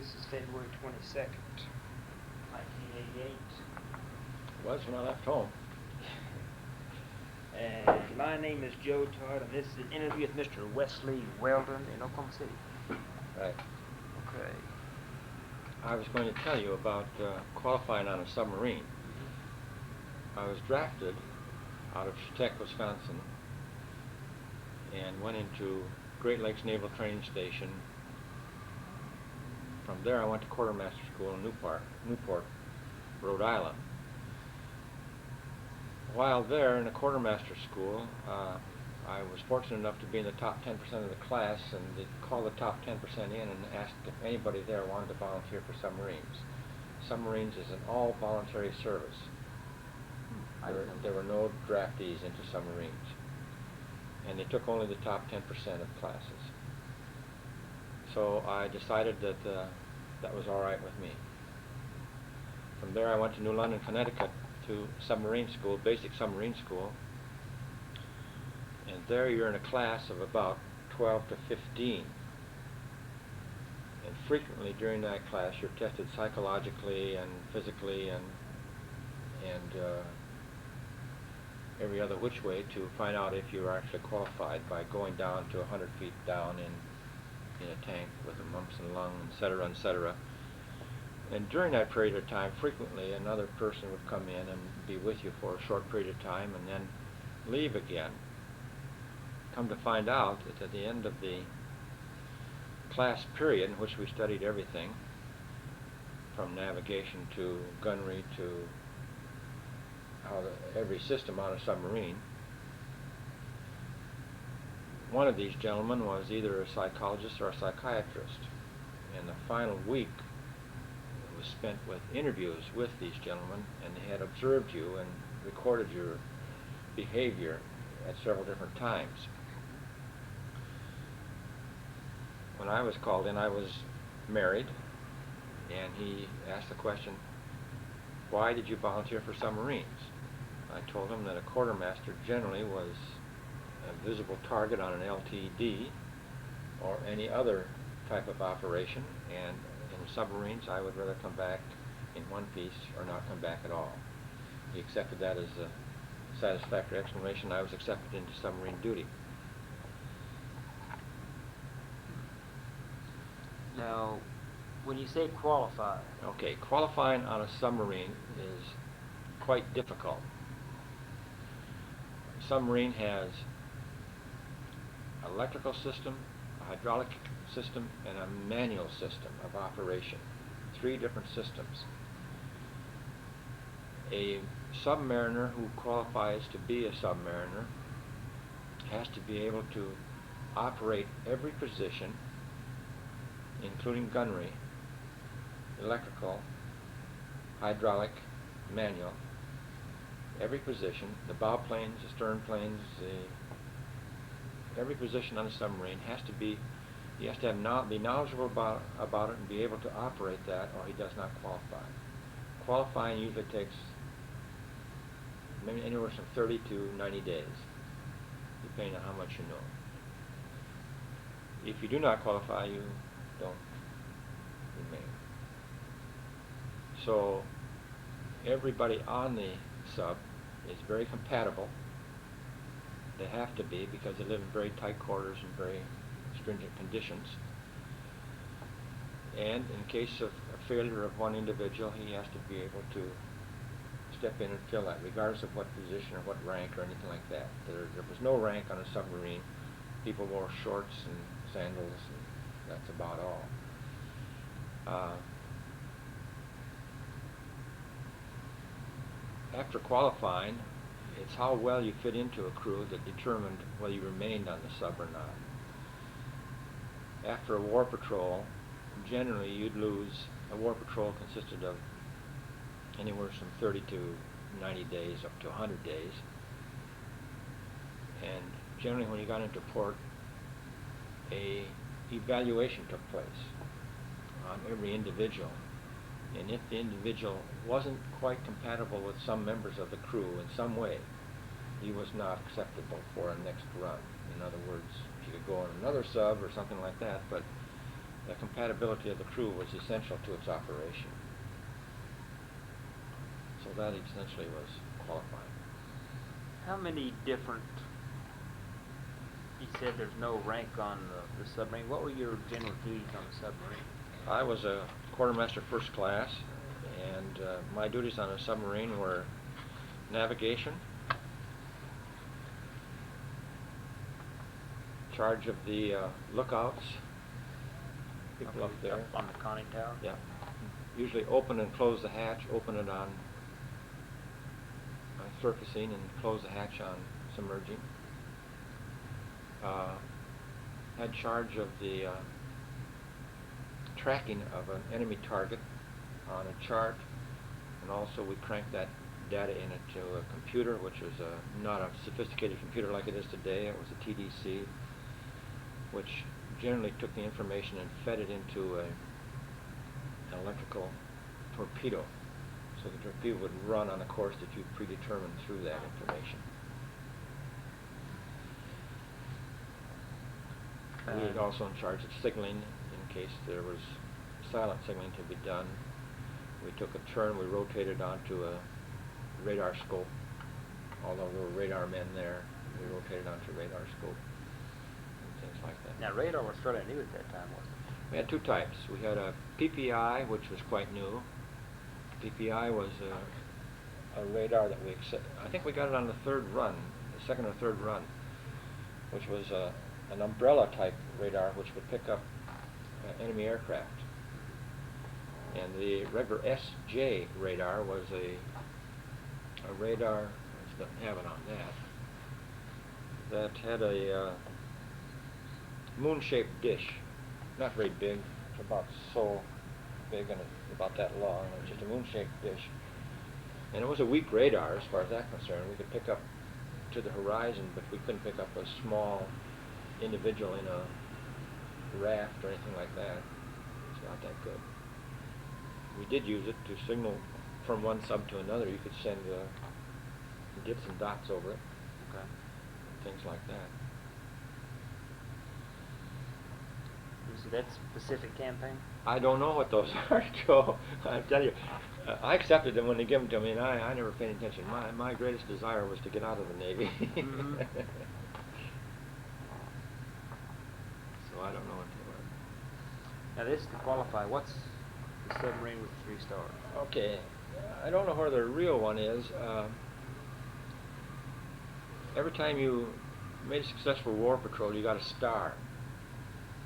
this is February 22nd, 1988. Was when I left home. And my name is Joe Todd, and this is an interview with Mr. Wesley Weldon in Oklahoma City. Right. Okay. I was going to tell you about qualifying on a submarine. I was drafted out of Tech, Wisconsin, and went into Great Lakes Naval Training Station. From there, I went to Quartermaster School in Newport, Rhode Island. While there in the Quartermaster School, I was fortunate enough to be in the top 10% of the class, and they called the top 10% in and asked if anybody there wanted to volunteer for submarines. Submarines is an all-voluntary service. There were no draftees into submarines, and they took only the top 10% of classes. So I decided that that was all right with me. From there, I went to New London, Connecticut, to submarine school, basic submarine school, and there you're in a class of about 12 to 15. And frequently during that class, you're tested psychologically and physically and every other which way to find out if you are actually qualified by going down to 100 feet down in a tank with a mumps and lung, etc., etc. And during that period of time, frequently another person would come in and be with you for a short period of time and then leave again. Come to find out that at the end of the class period, in which we studied everything from navigation to gunnery to every system on a submarine, one of these gentlemen was either a psychologist or a psychiatrist. And the final week was spent with interviews with these gentlemen, and they had observed you and recorded your behavior at several different times. When I was called in, I was married, and he asked the question, why did you volunteer for submarines? I told him that a quartermaster generally was a visible target on an LTD or any other type of operation, and in submarines I would rather come back in one piece or not come back at all. He accepted that as a satisfactory explanation. I was accepted into submarine duty. Now, when you say qualified... Okay, qualifying on a submarine is quite difficult. A submarine has an electrical system, a hydraulic system, and a manual system of operation. 3 different systems. A submariner who qualifies to be a submariner has to be able to operate every position, including gunnery, electrical, hydraulic, manual, every position, the bow planes, the stern planes, every position on a submarine has to be, he has to be knowledgeable about it and be able to operate that, or he does not qualify. Qualifying usually takes maybe anywhere from 30 to 90 days, depending on how much you know. If you do not qualify, you don't remain. So everybody on the sub is very compatible. They have to be, because they live in very tight quarters and very stringent conditions. And in case of a failure of one individual, he has to be able to step in and fill that, regardless of what position or what rank or anything like that. There was no rank on a submarine. People wore shorts and sandals, and that's about all. After qualifying, it's how well you fit into a crew that determined whether you remained on the sub or not. After a war patrol, generally you'd lose. A war patrol consisted of anywhere from 30 to 90 days up to 100 days. And generally when you got into port, a evaluation took place on every individual. And if the individual wasn't quite compatible with some members of the crew in some way, he was not acceptable for a next run. In other words, you could go on another sub or something like that, but the compatibility of the crew was essential to its operation. So that essentially was qualifying. How many different, you said there's no rank on the submarine. What were your general duties on the submarine? I was a Quartermaster First Class, and my duties on a submarine were navigation, charge of the lookouts, people up there. Up on the conning tower? Yeah. Usually open and close the hatch, open it on surfacing and close the hatch on submerging. Had charge of the tracking of an enemy target on a chart, and also we cranked that data into a computer, which was not a sophisticated computer like it is today. It was a TDC, which generally took the information and fed it into an electrical torpedo, so the torpedo would run on a course that you predetermined through that information. We were also in charge of signaling in case there was silent signaling to be done. We took a turn, we rotated onto a radar scope. Although there were radar men there, we rotated onto radar scope and things like that. Now radar was fairly new at that time, wasn't it? We had two types. We had a PPI, which was quite new. PPI was a radar that I think we got it on the third run, the second or third run, which was an umbrella type radar which would pick up enemy aircraft. And the regular SJ radar was a radar, I don't have it on that had a moon-shaped dish, not very big, it's about so big and about that long. It was just a moon-shaped dish. And it was a weak radar as far as that concerned. We could pick up to the horizon, but we couldn't pick up a small individual in a raft or anything like that. It's not that good. We did use it to signal from one sub to another. You could send get some dots over it. Okay. Things like that. So that's Pacific campaign? I don't know what those are, Joe. I tell you, I accepted them when they gave them to me, and I never paid attention. My greatest desire was to get out of the Navy. Mm-hmm. So I don't know what they were. Now this to qualify, what's the submarine with 3 stars? Okay, I don't know where the real one is. Every time you made a successful war patrol, you got a star.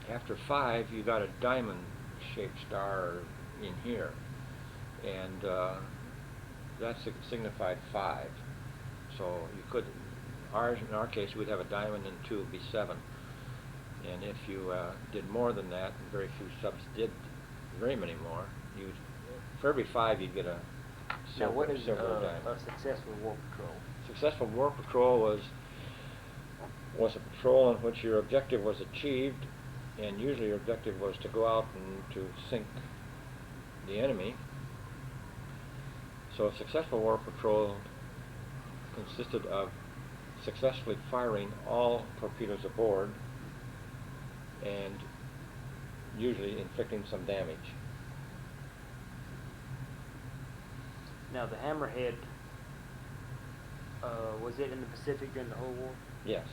After 5, you got a diamond-shaped star in here, and that signified 5. So you could, in our case, we'd have a diamond, and 2 would be 7. And if you did more than that, and very few subs did very many more, for every 5 you'd get a silver, now what is diamond. a successful war patrol? Successful war patrol was a patrol in which your objective was achieved, and usually your objective was to go out and to sink the enemy. So a successful war patrol consisted of successfully firing all torpedoes aboard and usually inflicting some damage. Now the Hammerhead, was it in the Pacific during the whole war? Yes.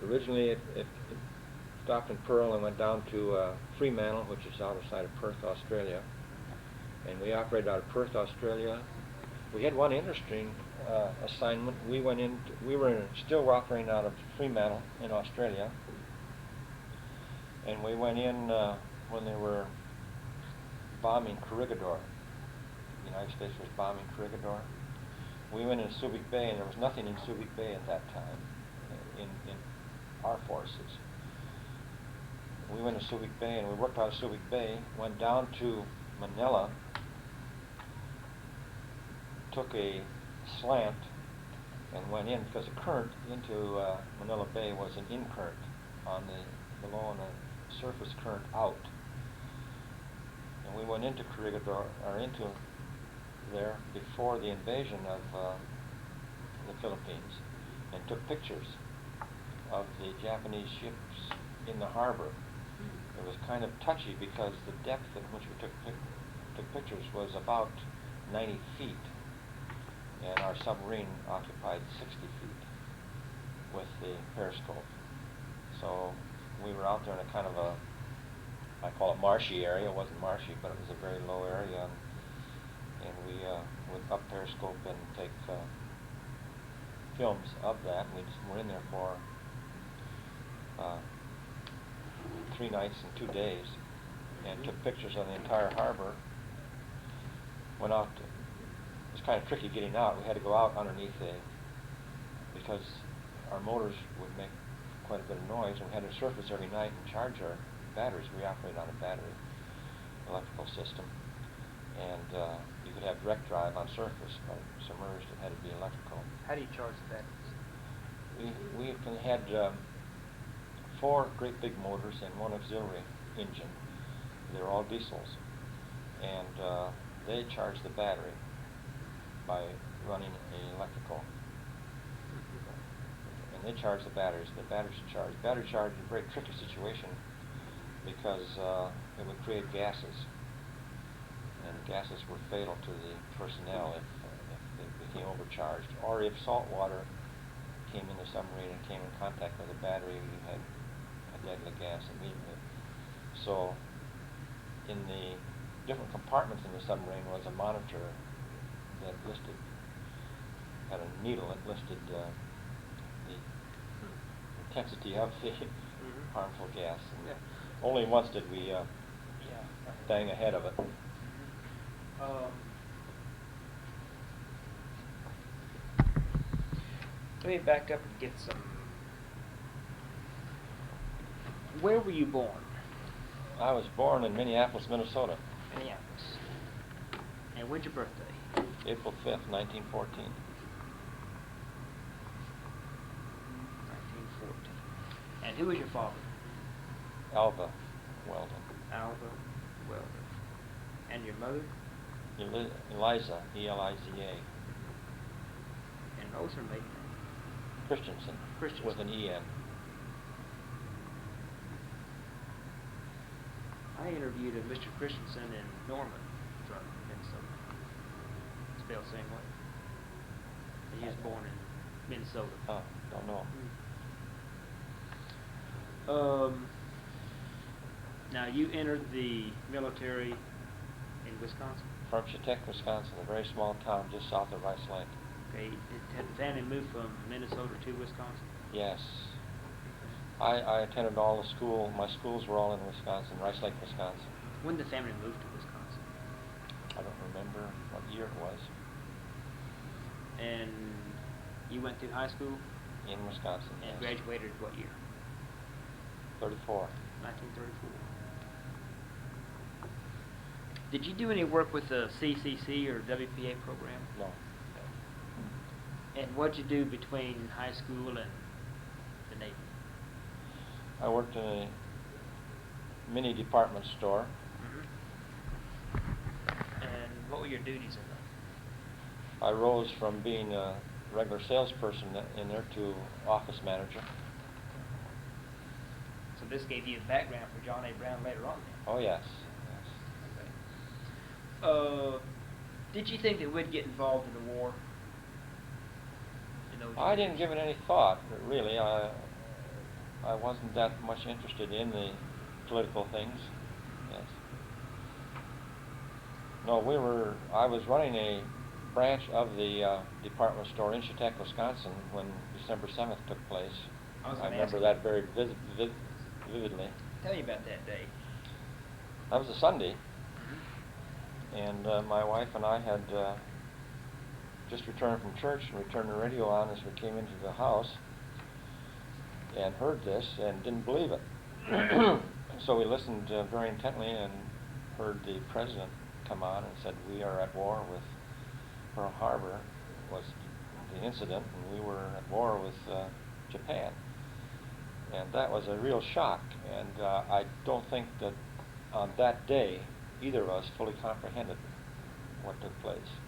Originally it stopped in Pearl and went down to Fremantle, which is outside of Perth, Australia. And we operated out of Perth, Australia. We had one interesting assignment. We were still operating out of Fremantle in Australia. And we went in when they were bombing Corregidor. The United States was bombing Corregidor. We went in Subic Bay, and there was nothing in Subic Bay at that time in our forces. We went to Subic Bay, and we worked out of Subic Bay, went down to Manila, took a slant, and went in, because the current into Manila Bay was an in current on the below and the surface current out. And we went into Corregidor, or into there before the invasion of the Philippines, and took pictures of the Japanese ships in the harbor. it was kind of touchy because the depth at which we took pictures was about 90 feet, and our submarine occupied 60 feet with the periscope. So we were out there in a kind of a, I call it marshy area. It wasn't marshy, but it was a very low area, and we would up periscope and take films of that. We just were in there for 3 nights and 2 days, and took pictures of the entire harbor. Went out. It was kind of tricky getting out. We had to go out underneath because our motors would make quite a bit of noise, and we had to surface every night and charge our batteries. We operate on a battery electrical system, and you could have direct drive on surface, but submerged it had to be electrical. How do you charge the batteries? We had 4 great big motors and 1 auxiliary engine. They were all diesels, and they charged the battery by running an electrical. And they charge the batteries. The batteries charge. Battery charge is a very tricky situation because it would create gases, and gases were fatal to the personnel if they became overcharged, or if salt water came in the submarine and came in contact with the battery, you had a deadly gas immediately. So in the different compartments in the submarine was a monitor that had a needle that listed the intensity of the harmful gas. And only once did we bang ahead of it. Let me back up and get some. Where were you born? I was born in Minneapolis, Minnesota. Minneapolis. And when's your birthday? April 5th, 1914. 1914. And who was your father? Alva Weldon. Alva Weldon. And your mother? Eliza, E-L-I-Z-A. And what was her maiden name? Christensen. Christensen. With an E-N. I interviewed a Mr. Christensen in Norman from Minnesota. Spelled the same way. And he was born in Minnesota. Oh, don't know. Now you entered the military in Wisconsin? From Chetek, Wisconsin, a very small town just south of Rice Lake. Okay. Had the family moved from Minnesota to Wisconsin? Yes. I attended all the school. My schools were all in Wisconsin, Rice Lake, Wisconsin. When did the family move to Wisconsin? I don't remember what year it was. And you went through high school? In Wisconsin, And yes. graduated what year? 34. 1934. Did you do any work with the CCC or WPA program? No. And what did you do between high school and the Navy? I worked in a mini department store. And what were your duties in that? I rose from being a regular salesperson in there to office manager. So this gave you a background for John A. Brown later on then? Oh, yes. Okay. Did you think that we'd get involved in the war? I didn't give it any thought, really. I wasn't that much interested in the political things. Yes. No, I was running a branch of the department store in Chetek, Wisconsin when December 7th took place. I remember that very vividly. Tell me about that day. That was a Sunday, and my wife and I had just returned from church and we turned the radio on as we came into the house and heard this and didn't believe it. So we listened very intently and heard the president come on and said, "We are at war with Pearl Harbor," was the incident, and we were at war with Japan. And that was a real shock, and I don't think that on that day either of us fully comprehended what took place.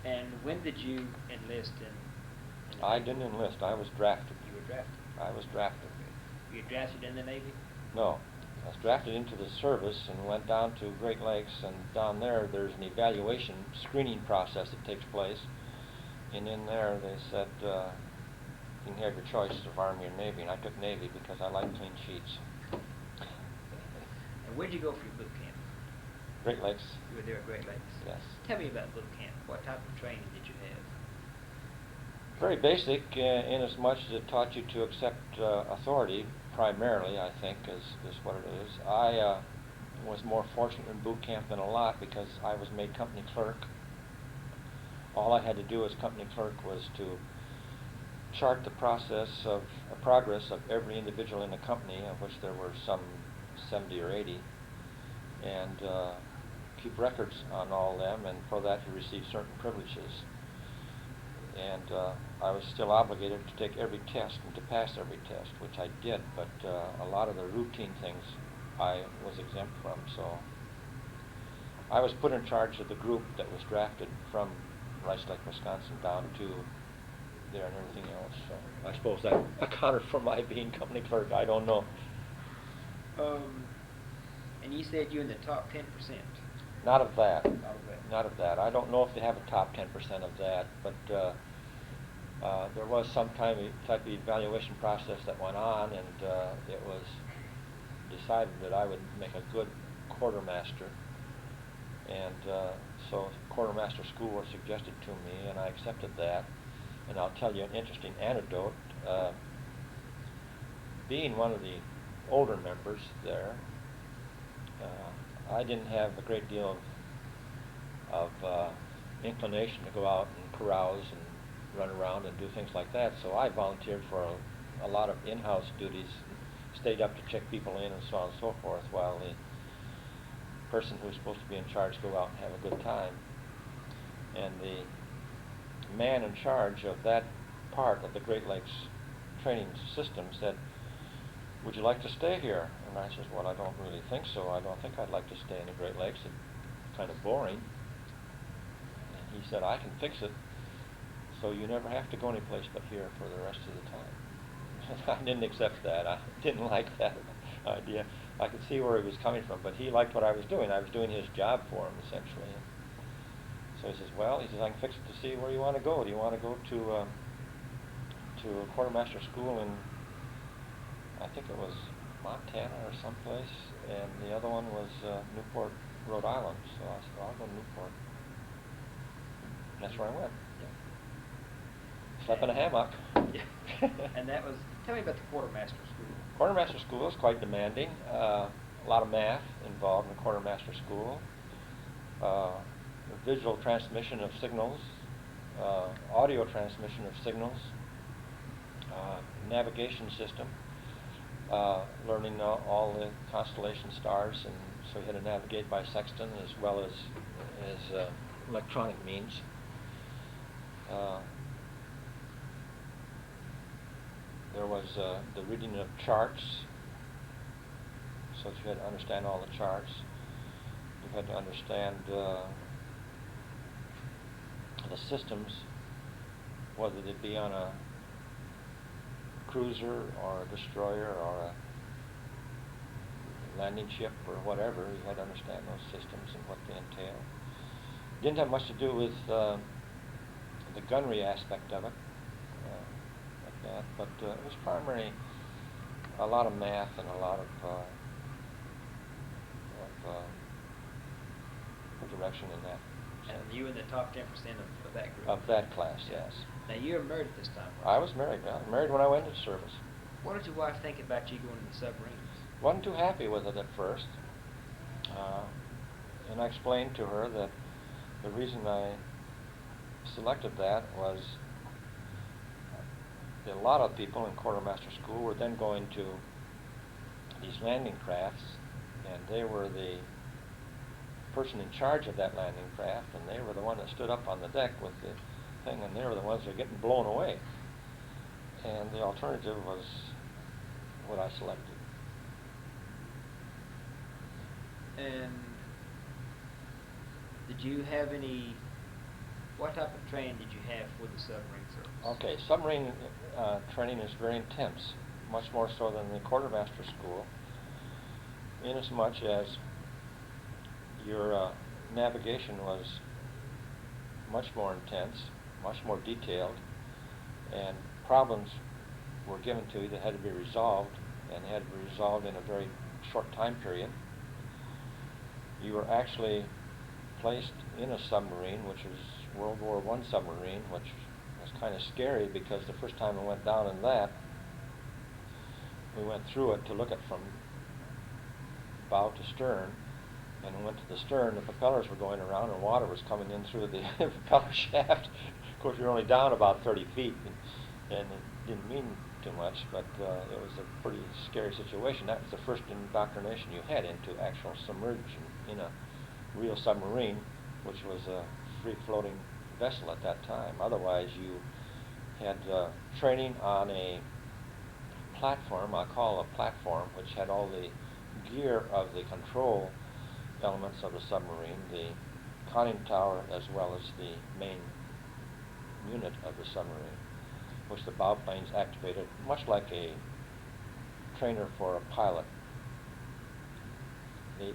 And when did you enlist in I didn't enlist. I was drafted. You were drafted. I was drafted. You drafted in the Navy? No. I was drafted into the service and went down to Great Lakes, and down there's an evaluation screening process that takes place. And in there they said, you can have your choice of Army or Navy, and I took Navy because I like clean sheets. And where'd you go for your boot camp? Great Lakes. You were there at Great Lakes? Yes. Tell me about boot camp. What type of training did you have? Very basic, in as much as it taught you to accept authority, primarily, I think, is what it is. I was more fortunate in boot camp than a lot because I was made company clerk. All I had to do as company clerk was to chart the progress of every individual in the company, of which there were some 70 or 80, and keep records on all of them, and for that you receive certain privileges. And I was still obligated to take every test and to pass every test, which I did, but a lot of the routine things I was exempt from. So I was put in charge of the group that was drafted from Rice Lake, Wisconsin down to there and everything else. So I suppose that accounted for my being company clerk. I don't know. And you said you're in the top 10%. Not of that. Not of that. Not of that. I don't know if they have a top 10% of that, but there was some type of evaluation process that went on, and it was decided that I would make a good quartermaster. And so quartermaster school was suggested to me, and I accepted that. And I'll tell you an interesting anecdote. Being one of the older members there, I didn't have a great deal of inclination to go out and carouse and run around and do things like that, so I volunteered for a lot of in-house duties, stayed up to check people in and so on and so forth, while the person who's supposed to be in charge go out and have a good time. And the man in charge of that part of the Great Lakes training system said, "Would you like to stay here?" And I said, "Well, I don't really think so. I don't think I'd like to stay in the Great Lakes. It's kind of boring." And he said, "I can fix it, so you never have to go anyplace but here for the rest of the time." I didn't accept that. I didn't like that idea. I could see where he was coming from, but he liked what I was doing. I was doing his job for him, essentially. So he says, "Well," he says, "I can fix it to see where you want to go. Do you want to go to a quartermaster school in, I think it was Montana or someplace, and the other one was Newport, Rhode Island." So I said, "Well, I'll go to Newport." And that's where I went. Slept in a hammock. Yeah. And that was, tell me about the quartermaster school. Quartermaster school is quite demanding. A lot of math involved in the quartermaster school. Visual transmission of signals, audio transmission of signals, navigation system, learning all the constellation stars, and so you had to navigate by sextant as well as electronic means. There was the reading of charts, so that you had to understand all the charts. You had to understand the systems, whether they be on a cruiser or a destroyer or a landing ship or whatever. You had to understand those systems and what they entail. Didn't have much to do with the gunnery aspect of it, like that, but it was primarily a lot of math and a lot of direction in that. And you were in the top 10% of that group? Of that class, yes. Now, you were married at this time, weren't you? I was married. I was married when I went into service. What did your wife think about you going to the submarines? Wasn't too happy with it at first. And I explained to her that the reason I selected that was that a lot of people in quartermaster school were then going to these landing crafts, and they were the person in charge of that landing craft, and they were the one that stood up on the deck with the thing, and they were the ones that were getting blown away. And the alternative was what I selected. And did you have any, what type of training did you have for the submarine service? Okay, submarine training is very intense. much more so than the Quartermaster School, inasmuch as your navigation was much more intense, much more detailed, and problems were given to you that had to be resolved, and had to be resolved in a very short time period. You were actually placed in a submarine, which was World War I submarine, which was kind of scary because the first time I went down in that, we went through it to look at from bow to stern, and we went to the stern, the propellers were going around and water was coming in through the propeller shaft. Of course, we were only down about 30 feet, and it didn't mean too much, but it was a pretty scary situation. That was the first indoctrination you had into actual submersion in a real submarine, which was a free-floating vessel at that time. Otherwise, you had training on a platform, I call a platform, which had all the gear of the control elements of the submarine, the conning tower as well as the main unit of the submarine, which the bow planes activated, much like a trainer for a pilot. It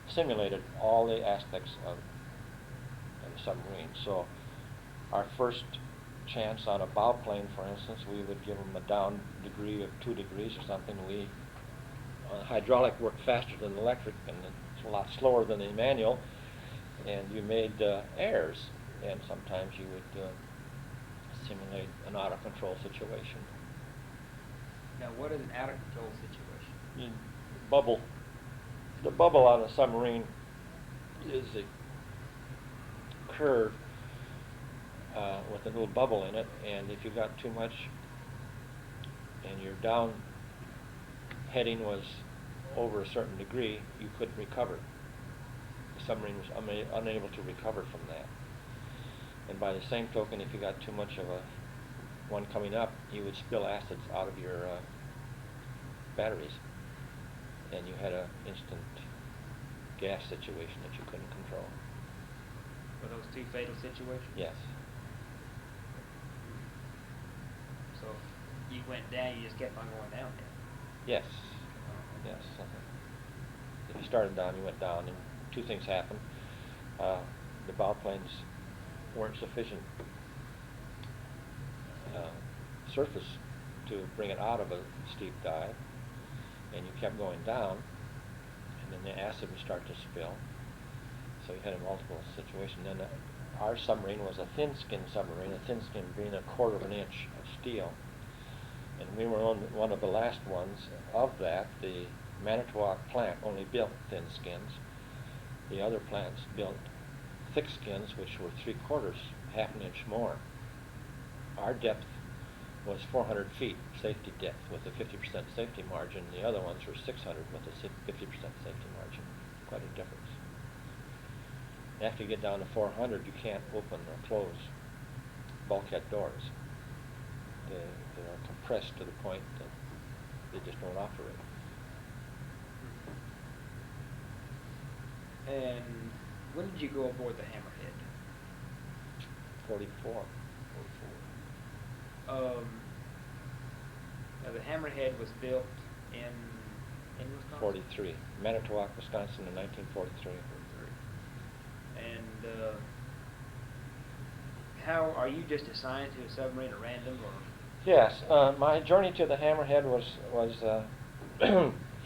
simulated all the aspects of a submarine. So our first chance on a bow plane, for instance, we would give them a down degree of 2 degrees or something. Hydraulic worked faster than electric, and it's a lot slower than the manual, and you made errors, and sometimes you would simulate an out-of-control situation. Now, what is an out-of-control situation? The bubble on a submarine is a curve with a little bubble in it, and if you got too much and your down heading was over a certain degree, you couldn't recover. The submarine was unable to recover from that. And by the same token, if you got too much of one coming up, you would spill acids out of your batteries, and you had an instant gas situation that you couldn't control. Were those 2 fatal situations? Yes. So you went down, you just kept on going down then? Yes. Yes. If you started down, you went down, and 2 things happened. The bow planes weren't sufficient surface to bring it out of a steep dive, and you kept going down, and then the acid would start to spill. So you had a multiple situation. Then our submarine was a thin-skin submarine, a thin skin being 1/4 of an inch of steel. And we were on one of the last ones of that. The Manitowoc plant only built thin skins. The other plants built thick skins, which were 3/4, half an inch more. Our depth was 400 feet safety depth with a 50% safety margin. The other ones were 600 with a 50% safety margin. Quite a difference. After you get down to 400, you can't open or close bulkhead doors. They are compressed to the point that they just don't operate. And when did you go aboard the Hammerhead? 44. Now the Hammerhead was built in Wisconsin? 43. Manitowoc, Wisconsin in 1943. And how are you just assigned to a submarine at random, or? Yes, my journey to the Hammerhead was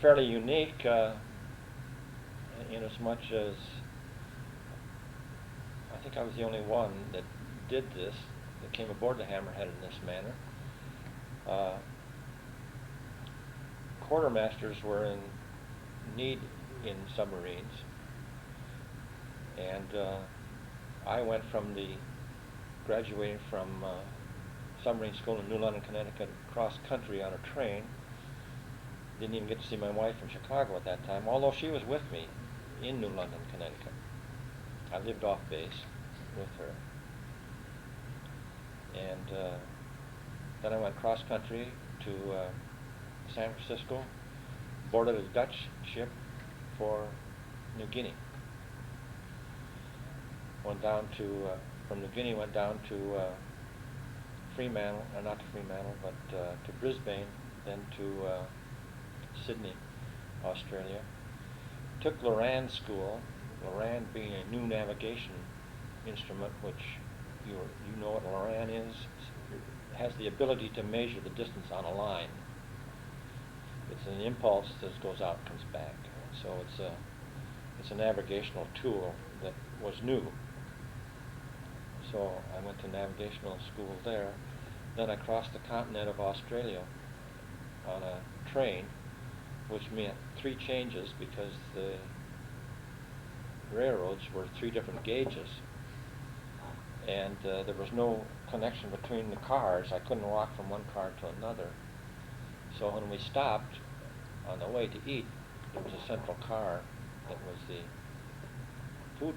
fairly unique in as much as I think I was the only one that did this, that came aboard the Hammerhead in this manner. Quartermasters were in need in submarines, and I went from graduating from submarine school in New London, Connecticut, cross country on a train. Didn't even get to see my wife in Chicago at that time, although she was with me in New London, Connecticut. I lived off base with her. And then I went cross country to San Francisco, boarded a Dutch ship for New Guinea. Went down to, from New Guinea went down to Fremantle, not to Fremantle, but to Brisbane, then to Sydney, Australia. Took Loran school, Loran being a new navigation instrument, which you know what Loran is. It has the ability to measure the distance on a line. It's an impulse that goes out, comes back. So it's a navigational tool that was new. So I went to navigational school there. Then I crossed the continent of Australia on a train, which meant 3 changes because the railroads were 3 different gauges, and there was no connection between the cars. I couldn't walk from one car to another. So when we stopped on the way to eat, there was a central car that was the food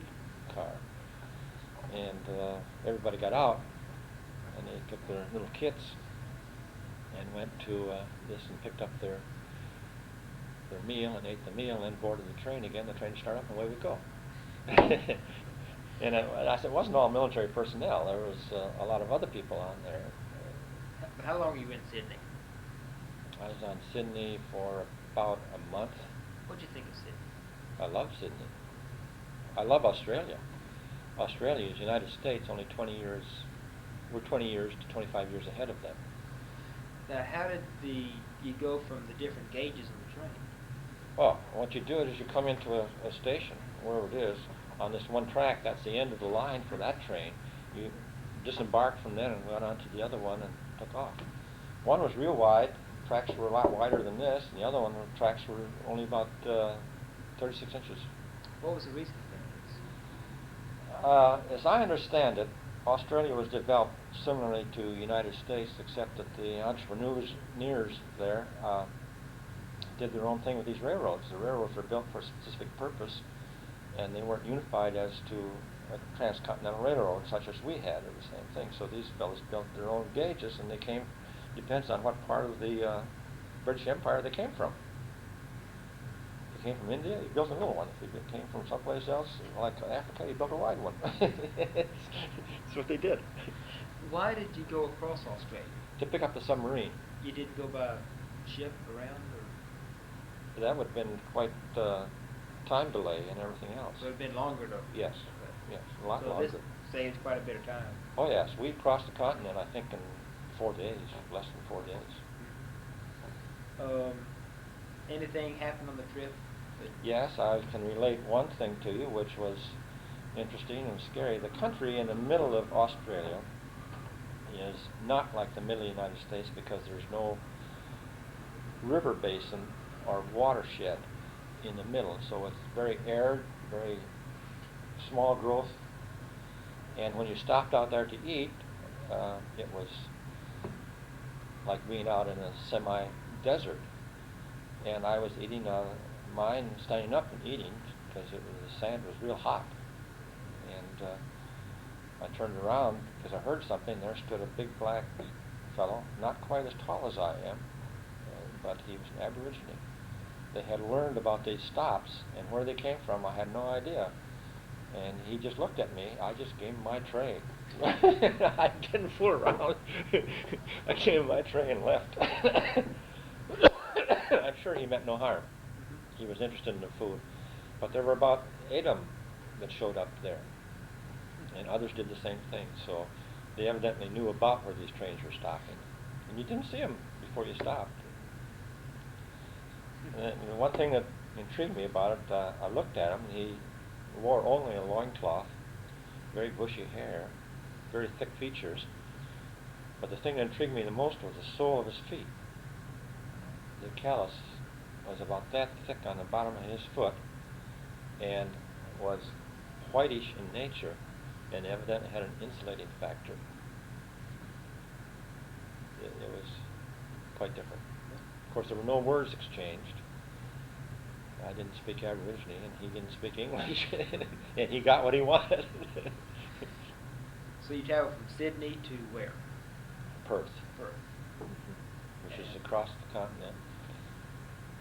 car, and everybody got out and they took their little kits and went to this and picked up their meal and ate the meal and then boarded the train again. The train started up and away we go. And I said it wasn't all military personnel. There was a lot of other people on there. But how long were you in Sydney? I was on Sydney for about a month. What'd you think of Sydney? I love Sydney. I love Australia. Australia is United States, only 20 years. We're 20 years to 25 years ahead of them. Now, how did you go from the different gauges on the train? Well, what you do is you come into a station, wherever it is, on this one track. That's the end of the line for that train. You disembarked from there and went on to the other one and took off. One was real wide. Tracks were a lot wider than this, and the other one, the tracks were only about 36 inches. What was the reason for that? As I understand it, Australia was developed similarly to the United States, except that the entrepreneurs there did their own thing with these railroads. The railroads were built for a specific purpose, and they weren't unified as to a transcontinental railroad such as we had, or the same thing. So these fellows built their own gauges, and they came, depends on what part of the British Empire they came from. If you came from India, you built a little one. If you came from someplace else, like Africa, you built a wide one. That's what they did. Why did you go across Australia? To pick up the submarine. You didn't go by ship around, or? That would have been quite time delay and everything else. So it would have been longer to... Yes, yes, a lot so longer. This saves quite a bit of time. Oh yes, we crossed the continent, I think, in 4 days, less than 4 days. Anything happened on the trip? Yes, I can relate one thing to you, which was interesting and scary. The country in the middle of Australia is not like the middle of the United States because there's no river basin or watershed in the middle, so it's very arid, very small growth, and when you stopped out there to eat, it was like being out in a semi-desert. And I was eating mine, standing up and eating, because the sand was real hot. And I turned around because I heard something. There stood a big black fellow, not quite as tall as I am, but he was an Aborigine. They had learned about these stops, and where they came from I had no idea. And he just looked at me. I just gave him my tray. I didn't fool around. I gave him my tray and left. I'm sure he meant no harm. He was interested in the food. But there were about 8 of them that showed up there. And others did the same thing. So they evidently knew about where these trains were stopping. And you didn't see them before you stopped. And one thing that intrigued me about it, I looked at him, and he wore only a loincloth, very bushy hair, very thick features. But the thing that intrigued me the most was the sole of his feet. The callus was about that thick on the bottom of his foot and was whitish in nature and evidently had an insulating factor. It was quite different. Of course, there were no words exchanged. I didn't speak Aborigine, and he didn't speak English, and he got what he wanted. So you traveled from Sydney to where? Perth. Perth. Mm-hmm. Which is across the continent.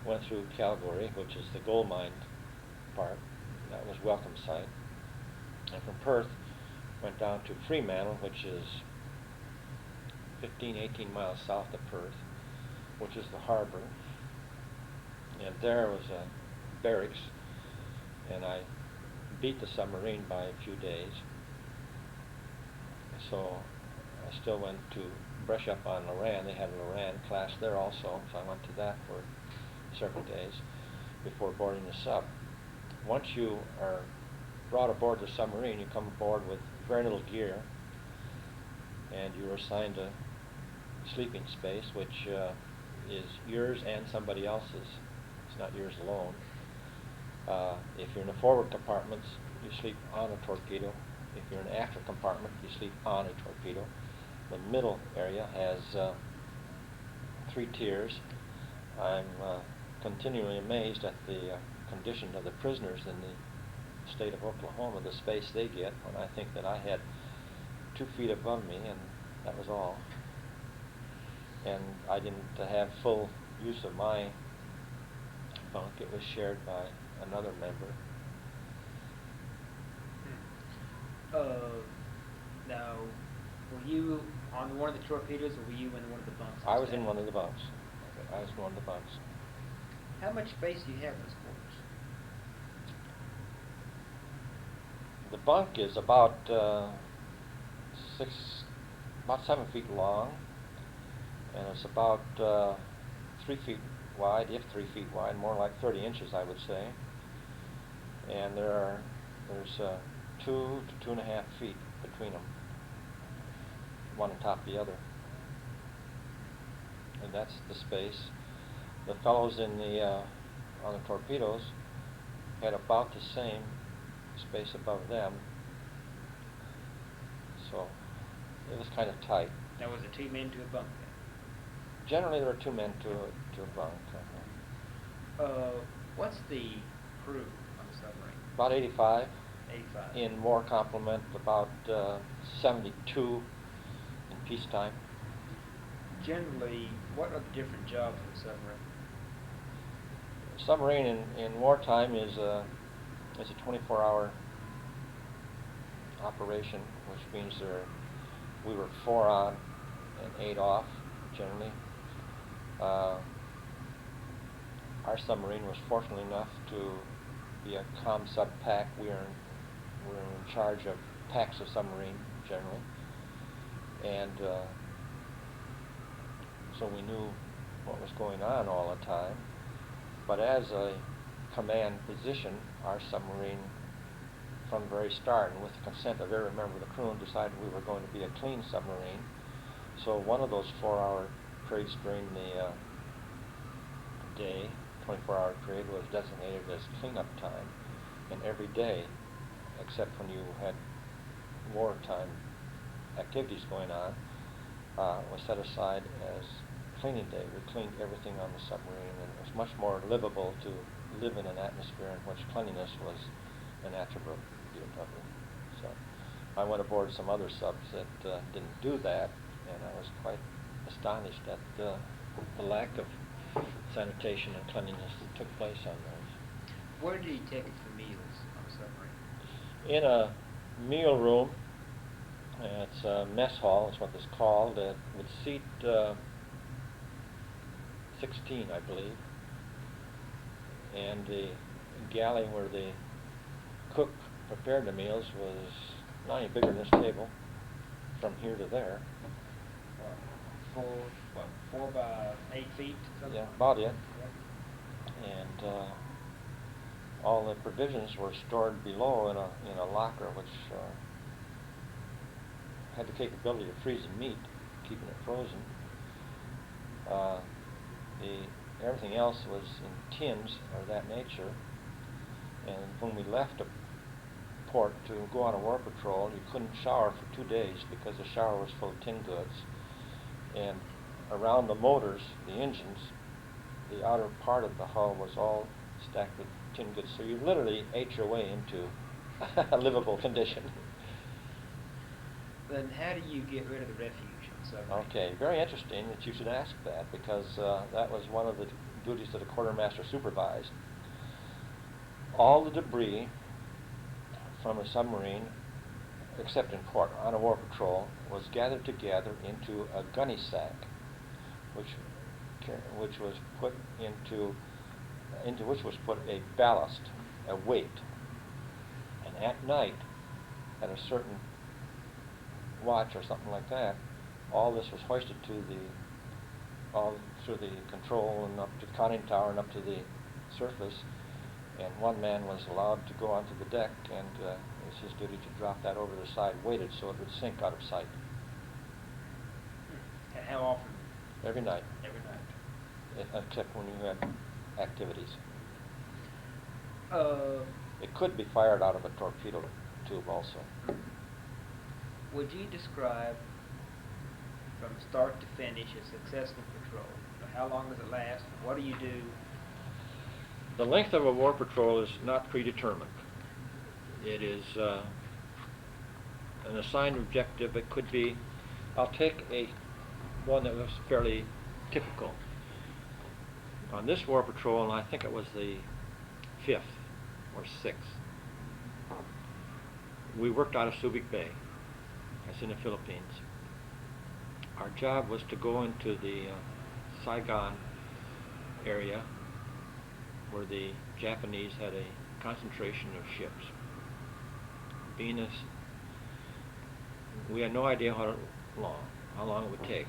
Went through Calgary, which is the gold mine part. That was Welcome Site. And from Perth, went down to Fremantle, which is 15, 18 miles south of Perth, which is the harbor. And there was a barracks, and I beat the submarine by a few days. So I still went to brush up on Loran. They had a Loran class there also, so I went to that for several days before boarding the sub. Once you are brought aboard the submarine, you come aboard with very little gear, and you're assigned a sleeping space, which is yours and somebody else's. It's not yours alone. If you're in the forward compartments, you sleep on a torpedo. If you're in the after compartment, you sleep on a torpedo. The middle area has 3 tiers. I'm continually amazed at the condition of the prisoners in the state of Oklahoma, the space they get, when I think that I had 2 feet above me, and that was all. And I didn't have full use of my bunk. It was shared by another member. Now, were you on one of the torpedoes, or were you in one of the bunks? I was in one of the bunks. I was in one of the bunks. How much space do you have in those quarters? The bunk is about 7 feet long, and it's about 3 feet wide, if 3 feet wide, more like 30 inches, I would say. And there's 2 to 2.5 feet between them, one on top of the other. And that's the space. The fellows in the on the torpedoes had about the same space above them, so it was kind of tight. Now, was it 2 men to a bunk then? Generally, there were 2 men to a bunk. What's the crew on the submarine? About 85. 85. In war complement, about 72 in peacetime. Generally, what are the different jobs of the submarine? Submarine in wartime is a 24-hour operation, which means we were 4 on and 8 off generally. Our submarine was fortunate enough to be a comm sub pack. We're in charge of packs of submarine generally, and so we knew what was going on all the time. But as a command position, our submarine, from the very start, and with the consent of every member of the crew, decided we were going to be a clean submarine. So one of those 4-hour periods during the day, 24-hour period, was designated as cleanup time, and every day, except when you had wartime activities going on, was set aside as cleaning day. We cleaned everything on the submarine, and it was much more livable to live in an atmosphere in which cleanliness was an attribute of it. So I went aboard some other subs that didn't do that, and I was quite astonished at the lack of sanitation and cleanliness that took place on those. Where did you take it for meals on the submarine? In a meal room. It's a mess hall, is what it's called. It would seat 16, I believe. And the galley where the cook prepared the meals was not any bigger than this table, from here to there. 4 by 8 feet? Something? Yeah, about it. Yep. And all the provisions were stored below in a locker, which had the capability of freezing meat, keeping it frozen. Everything else was in tins of that nature. And when we left a port to go on a war patrol, you couldn't shower for 2 days because the shower was full of tin goods. And around the motors, the engines, the outer part of the hull was all stacked with tin goods. So you literally ate your way into a livable condition. Then how do you get rid of the refuge on the submarine? Okay, very interesting that you should ask that, because that was one of the duties that the quartermaster supervised. All the debris from a submarine except in port, on a war patrol, was gathered together into a gunny sack, which was put into which was put a ballast, a weight, and at night, at a certain watch or something like that, all this was hoisted to all through the control and up to the conning tower and up to the surface, and one man was allowed to go onto the deck, and it was his duty to drop that over the side, weighted so it would sink out of sight. How often? Every night. Every night. Except when you had activities. Uh, It could be fired out of a torpedo tube also. Would you describe from start to finish a successful patrol? How long does it last? What do you do? The length of a war patrol is not predetermined. It is an assigned objective. It could be, I'll take one that was fairly typical. On this war patrol, and I think it was the 5th or 6th, we worked out of Subic Bay. That's in the Philippines. Our job was to go into the Saigon area where the Japanese had a concentration of ships. We had no idea how long it would take.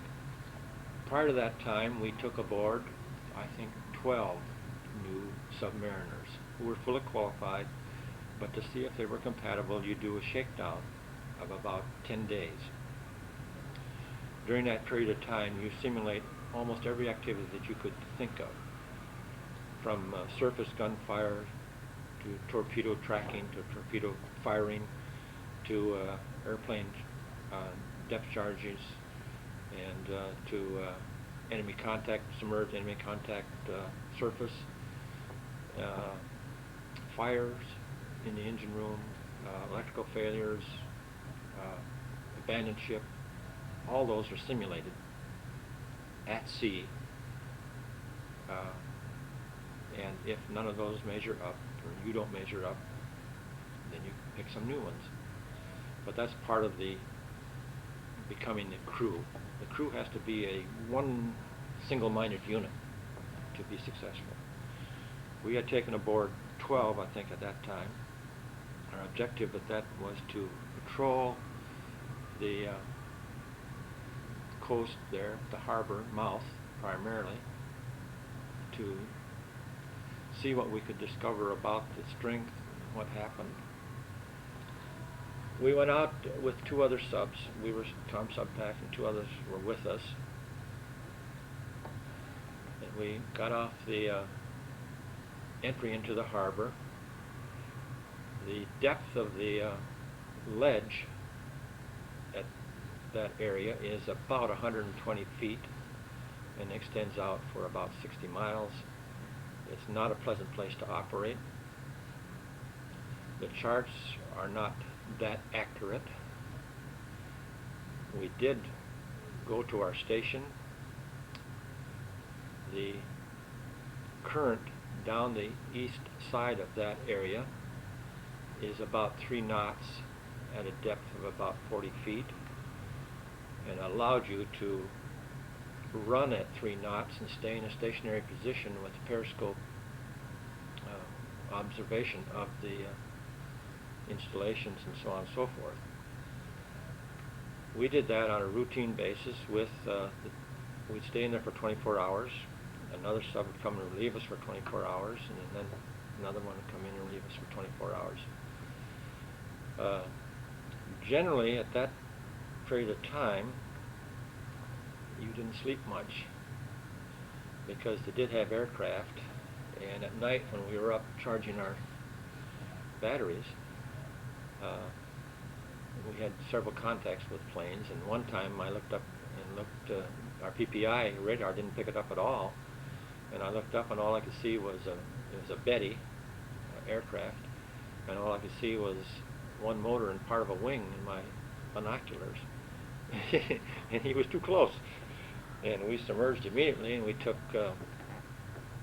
Prior to that time, we took aboard, I think, 12 new submariners who were fully qualified, but to see if they were compatible, you do a shakedown of about 10 days. During that period of time, you simulate almost every activity that you could think of, from surface gunfire to torpedo tracking to torpedo firing to airplane depth charges and to enemy contact, submerged enemy contact surface, fires in the engine room, electrical failures, abandoned ship. All those are simulated at sea, and if none of those measure up, or you don't measure up, then you pick some new ones. But that's part of the becoming the crew. The crew has to be a one single-minded unit to be successful. We had taken aboard 12, I think, at that time. Our objective at that was to patrol the coast there, the harbor mouth primarily, to see what we could discover about the strength, what happened. We went out with 2 other subs. We were Tom Subpack and 2 others were with us. And we got off the entry into the harbor. The depth of the ledge at that area is about 120 feet and extends out for about 60 miles. It's not a pleasant place to operate. The charts are not that accurate. We did go to our station. The current down the east side of that area is about 3 knots at a depth of about 40 feet and allowed you to run at 3 knots and stay in a stationary position with periscope observation of the installations and so on and so forth. We did that on a routine basis with, we'd stay in there for 24 hours, another sub would come and relieve us for 24 hours, and then another one would come in and relieve us for 24 hours. Generally, at that period of time, you didn't sleep much because they did have aircraft, and at night when we were up charging our batteries, we had several contacts with planes, and one time I looked up and looked, our PPI radar didn't pick it up at all, and I looked up and all I could see was it was a Betty aircraft, and all I could see was one motor and part of a wing in my binoculars. And he was too close, and we submerged immediately, and we took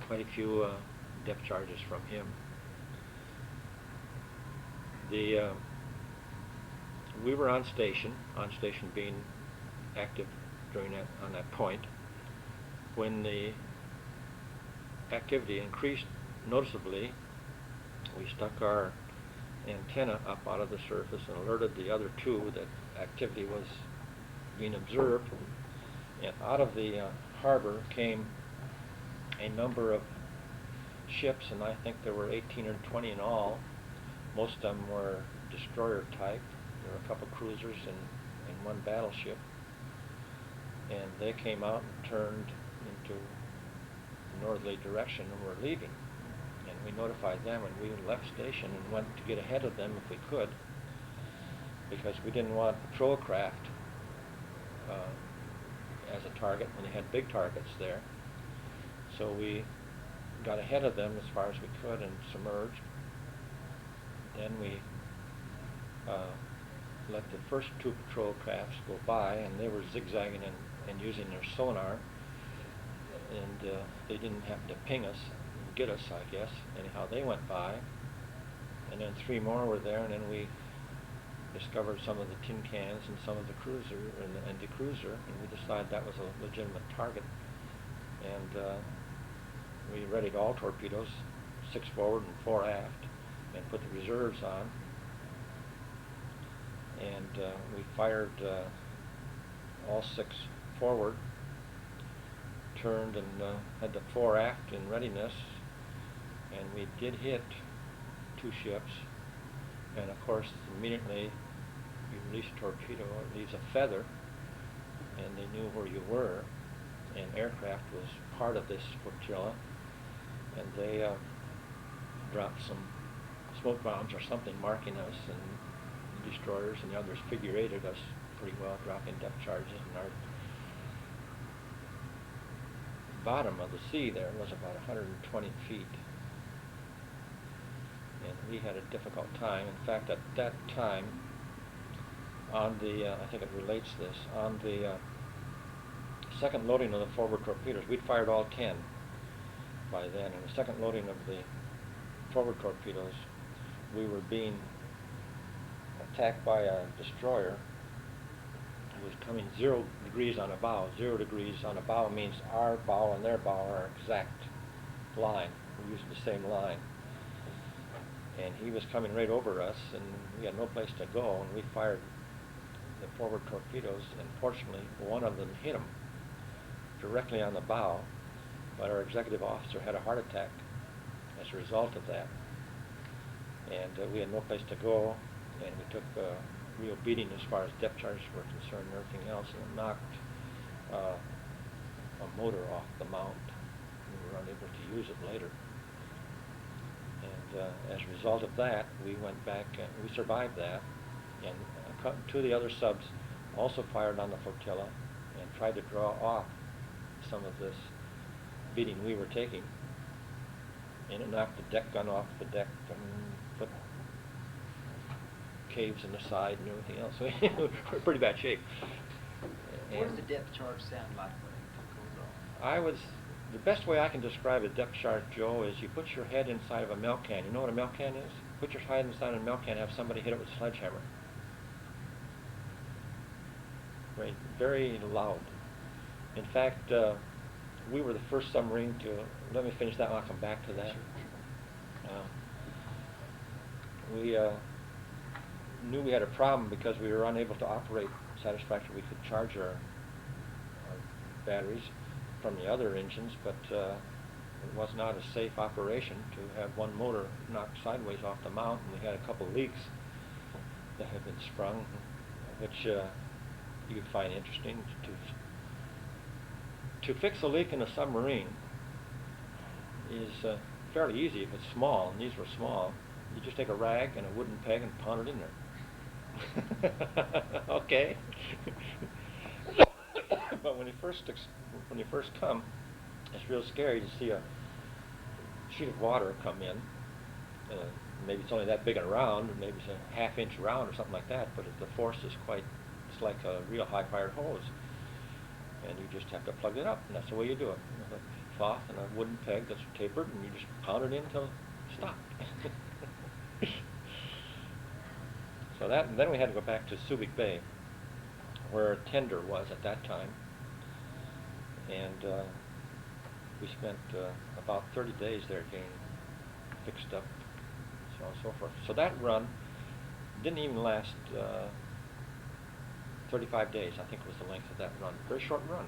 quite a few depth charges from him. The we were on station being active during that, on that point, when the activity increased noticeably. We stuck our antenna up out of the surface and alerted the other two that activity was being observed, and out of the harbor came a number of ships, and I think there were 18 or 20 in all. Most of them were destroyer type. There were a couple cruisers and one battleship, and they came out and turned into a northerly direction and were leaving. And we notified them, and we left station and went to get ahead of them if we could, because we didn't want patrol craft as a target when they had big targets there. So we got ahead of them as far as we could and submerged. Then we let the first two patrol crafts go by, and they were zigzagging and using their sonar, and they didn't happen to ping us and get us, I guess. Anyhow, they went by, and then three more were there, and then we discovered some of the tin cans and some of the cruiser and the cruiser, and we decided that was a legitimate target, and we readied all torpedoes, 6 forward and 4 aft, and put the reserves on, and we fired all 6 forward, turned and had the 4 aft in readiness, and we did hit 2 ships. And of course, immediately you release a torpedo, it leaves a feather, and they knew where you were, and aircraft was part of this flotilla, and they dropped some smoke bombs or something marking us, and the destroyers and the others figure eighted us pretty well, dropping depth charges, and our bottom of the sea there was about 120 feet. And we had a difficult time. In fact, at that time, on the, I think it relates this, on the second loading of the forward torpedoes, we'd fired all 10 by then. In the second loading of the forward torpedoes, we were being attacked by a destroyer who was coming 0 degrees on a bow. 0 degrees on a bow means our bow and their bow are exact line. We're using the same line. And he was coming right over us, and we had no place to go, and we fired the forward torpedoes, and fortunately one of them hit him directly on the bow, but our executive officer had a heart attack as a result of that, and we had no place to go, and we took a real beating as far as depth charges were concerned and everything else, and it knocked a motor off the mount. We were unable to use it later. And as a result of that, we went back and we survived that, and 2 of the other subs also fired on the flotilla and tried to draw off some of this beating we were taking, and it knocked the deck gun off the deck and put caves in the side and everything else. So we're in pretty bad shape. What does the depth charge sound like when it goes off? The best way I can describe a depth charge, Joe, is you put your head inside of a milk can. You know what a milk can is? Put your head inside of a milk can and have somebody hit it with a sledgehammer. Right, very loud. In fact, we were the first submarine to, let me finish that one, I'll come back to that. We knew we had a problem because we were unable to operate satisfactorily. We could charge our batteries from the other engines, but it was not a safe operation to have one motor knocked sideways off the mount, and we had a couple leaks that had been sprung, which you could find interesting. To fix a leak in a submarine is fairly easy if it's small, and these were small. You just take a rag and a wooden peg and pound it in there. Okay. But when you first come, it's real scary to see a sheet of water come in. Maybe it's only that big around, or maybe it's a half-inch round or something like that, but the force is it's like a real high-fired hose. And you just have to plug it up, and that's the way you do it. With a cloth and a wooden peg that's tapered, and you just pound it in until it stopped. So that, and then we had to go back to Subic Bay, where Tender was at that time, and we spent about 30 days there getting fixed up, so on and so forth. So that run didn't even last 35 days, I think was the length of that run. Very short run.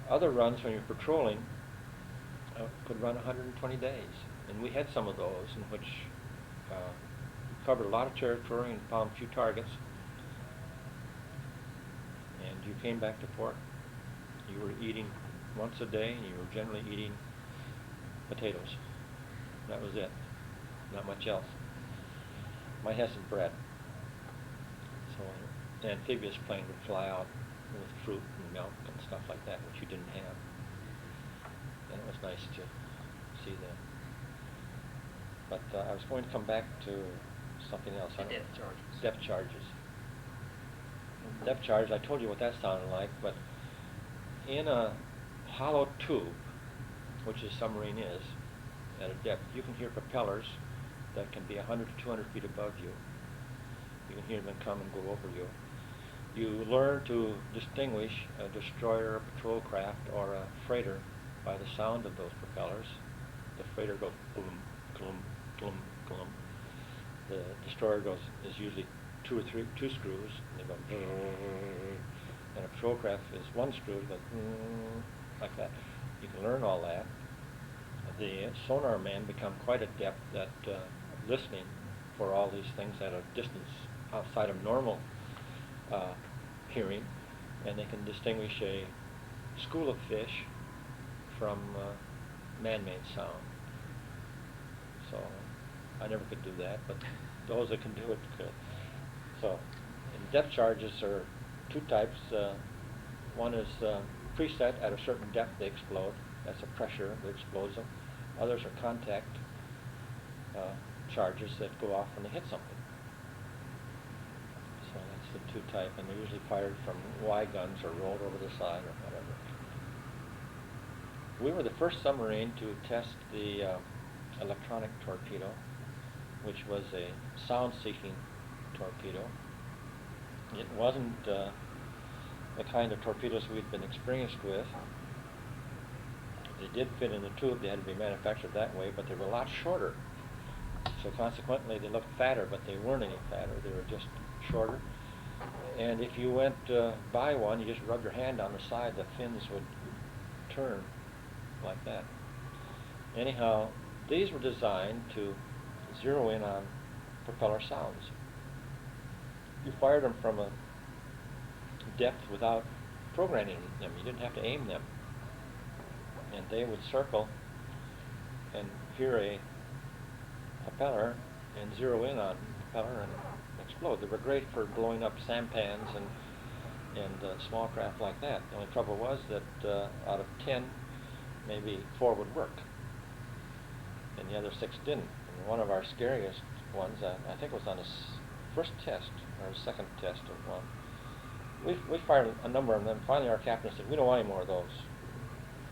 Other runs when you're patrolling could run 120 days, and we had some of those in which we covered a lot of territory and found a few targets, and you came back to port. You were eating once a day, and you were generally eating potatoes. That was it. Not much else. Might have some bread. So an amphibious plane would fly out with fruit and milk and stuff like that, which you didn't have. And it was nice to see that. But I was going to come back to something else. The depth charges. Depth charges. Depth charges, I told you what that sounded like, but in a hollow tube, which a submarine is, at a depth, you can hear propellers that can be 100 to 200 feet above you. You can hear them come and go over you. You learn to distinguish a destroyer, a patrol craft, or a freighter by the sound of those propellers. The freighter goes boom, glum, glum, glum. The destroyer is usually two screws, and they go brrr. And a patrol craft is one screw, it goes like that. You can learn all that. The sonar men become quite adept at listening for all these things at a distance outside of normal hearing, and they can distinguish a school of fish from man-made sound. So I never could do that, but those that can do it could. So, and depth charges are two types. One is preset at a certain depth they explode. That's a pressure that explodes them. Others are contact charges that go off when they hit something. So that's the two type, and they're usually fired from Y guns or rolled over the side or whatever. We were the first submarine to test the electronic torpedo, which was a sound-seeking torpedo. It wasn't the kind of torpedoes we'd been experienced with. They did fit in the tube. They had to be manufactured that way, but they were a lot shorter. So consequently, they looked fatter, but they weren't any fatter. They were just shorter. And if you went by one, you just rubbed your hand on the side, the fins would turn like that. Anyhow, these were designed to zero in on propeller sounds. You fired them from a depth without programming them. You didn't have to aim them. And they would circle and hear a propeller and zero in on the propeller and explode. They were great for blowing up sampans and small craft like that. The only trouble was that out of 10, maybe 4 would work, and the other 6 didn't. And one of our scariest ones, I think it was on the first test or second test of one. We fired a number of them. Finally, our captain said, "We don't want any more of those,"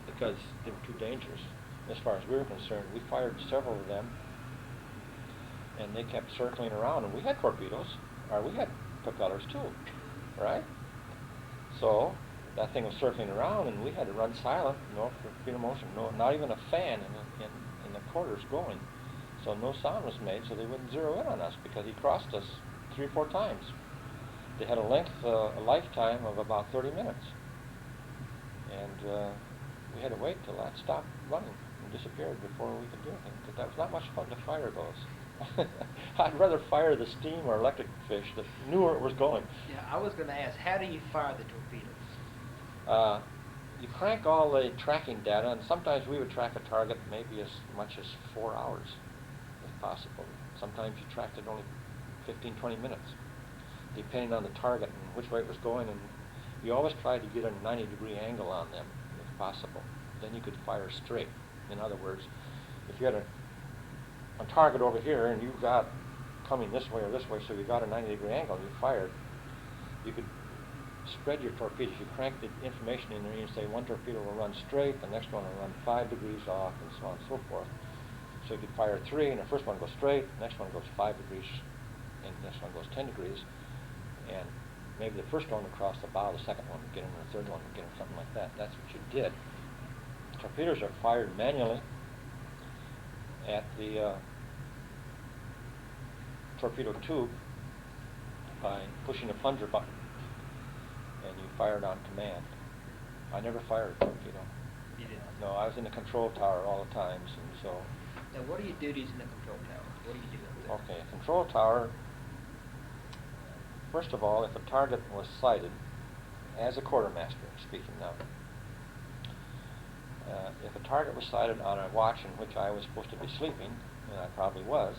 because they were too dangerous as far as we were concerned. We fired several of them, and they kept circling around, and we had torpedoes, or we had propellers too, right? So that thing was circling around, and we had to run silent, for feet of motion, not even a fan in the quarters going. So no sound was made, so they wouldn't zero in on us, because he crossed us 3 or 4 times. They had a lifetime of about 30 minutes. And we had to wait till that stopped running and disappeared before we could do anything, because that was not much fun to fire those. I'd rather fire the steam or electric fish that knew where it was going. Yeah, I was going to ask, how do you fire the torpedoes? You crank all the tracking data, and sometimes we would track a target maybe as much as 4 hours, if possible. Sometimes you tracked it only 15, 20 minutes, depending on the target and which way it was going, and you always tried to get a 90-degree angle on them, if possible. Then you could fire straight. In other words, if you had a target over here and you got coming this way or this way, so you got a 90-degree angle and you fired, you could spread your torpedoes. You crank the information in there and you say one torpedo will run straight, the next one will run 5 degrees off, and so on and so forth. So you could fire 3, and the first one goes straight, the next one goes 5 degrees and this one goes 10 degrees, and maybe the first one would cross the bow, the second one would get him, or the third one would get him, something like that. That's what you did. Torpedoes are fired manually at the torpedo tube by pushing a plunger button, and you fire it on command. I never fired a torpedo. You didn't? No, I was in the control tower all the times, and so... Now, what are your duties in the control tower? What do you do up there? Okay, control tower, first of all, if a target was sighted, as a quartermaster, speaking now, if a target was sighted on a watch in which I was supposed to be sleeping, and I probably was,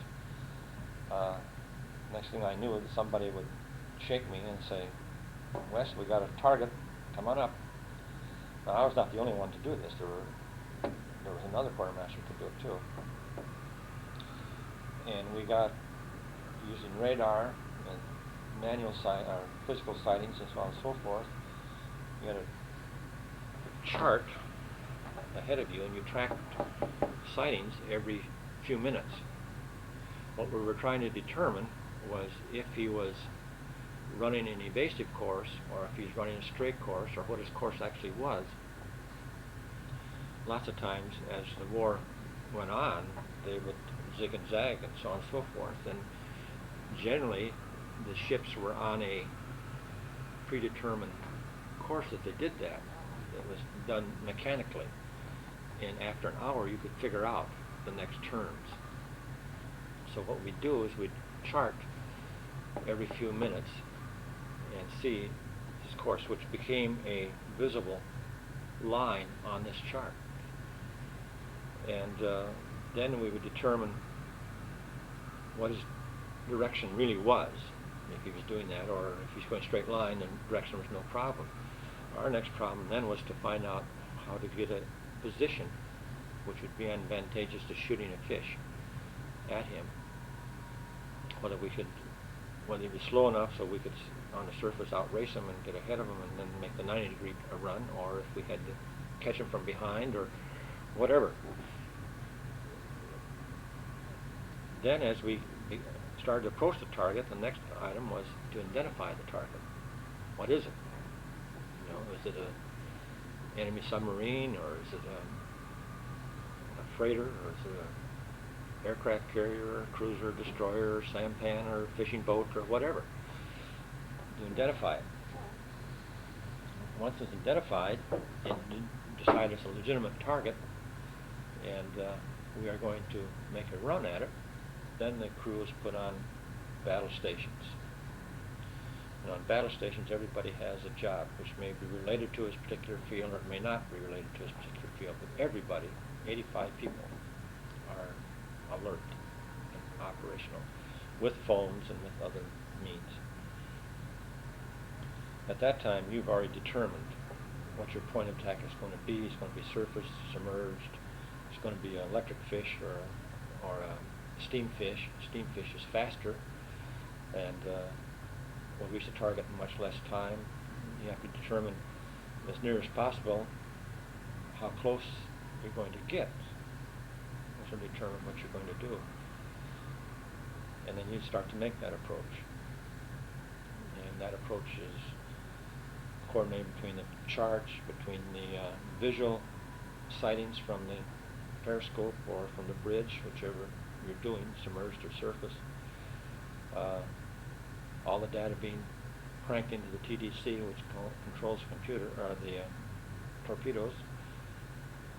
next thing I knew, somebody would shake me and say, "Wes, we got a target, come on up." Now, I was not the only one to do this. There was another quartermaster who could do it too. And we got, using radar and manual physical sightings and so on and so forth, you had a chart ahead of you, and you tracked sightings every few minutes. What we were trying to determine was if he was running an evasive course, or if he's running a straight course, or what his course actually was. Lots of times, as the war went on, they would zig and zag and so on and so forth, and generally the ships were on a predetermined course that they did that. It was done mechanically, and after an hour you could figure out the next turns. So what we'd do is we'd chart every few minutes and see his course, which became a visible line on this chart. And then we would determine what his direction really was, if he was doing that, or if he's going straight line, then direction was no problem. Our next problem then was to find out how to get a position which would be advantageous to shooting a fish at him. Whether he was slow enough so we could, on the surface, outrace him and get ahead of him and then make the 90-degree run, or if we had to catch him from behind, or whatever. Then, as we started to approach the target, the next item was to identify the target. What is it? You know, is it an enemy submarine, or is it a freighter, or is it an aircraft carrier, cruiser, destroyer, sampan, or fishing boat, or whatever? To identify it. Once it's identified, it decided it's a legitimate target, and we are going to make a run at it. Then the crew is put on battle stations. And on battle stations, everybody has a job which may be related to his particular field, or it may not be related to his particular field. But everybody, 85 people, are alert and operational, with phones and with other means. At that time, you've already determined what your point of attack is going to be. It's going to be surface, submerged. It's going to be an electric fish or a steam fish. Steam fish is faster and will reach the target in much less time. You have to determine as near as possible how close you're going to get, which will determine what you're going to do. And then you start to make that approach. And that approach is coordinated between the charts, between the visual sightings from the periscope or from the bridge, whichever you're doing, submerged or surface. All the data being cranked into the TDC, which controls the computer, or the torpedoes.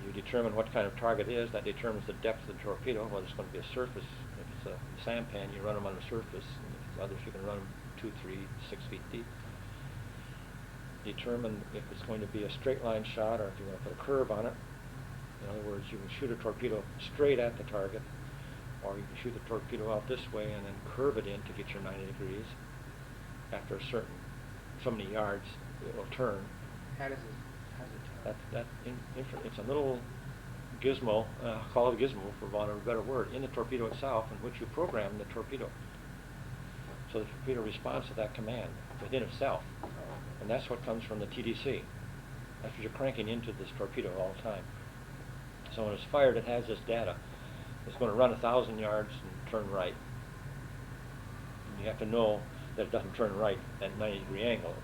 You determine what kind of target it is. That determines the depth of the torpedo, whether it's going to be a surface. If it's a sampan, you run them on the surface. And if it's others, you can run them 2, 3, 6 feet deep. Determine if it's going to be a straight line shot, or if you want to put a curve on it. In other words, you can shoot a torpedo straight at the target, or you can shoot the torpedo out this way and then curve it in to get your 90 degrees. After so many yards, it will turn. How does it turn? It's a little gizmo, call it a gizmo for want of a better word, in the torpedo itself, in which you program the torpedo. So the torpedo responds to that command within itself. And that's what comes from the TDC. That's what you're cranking into this torpedo all the time. So when it's fired, it has this data. It's going to run 1,000 yards and turn right. You have to know that it doesn't turn right at 90-degree angle.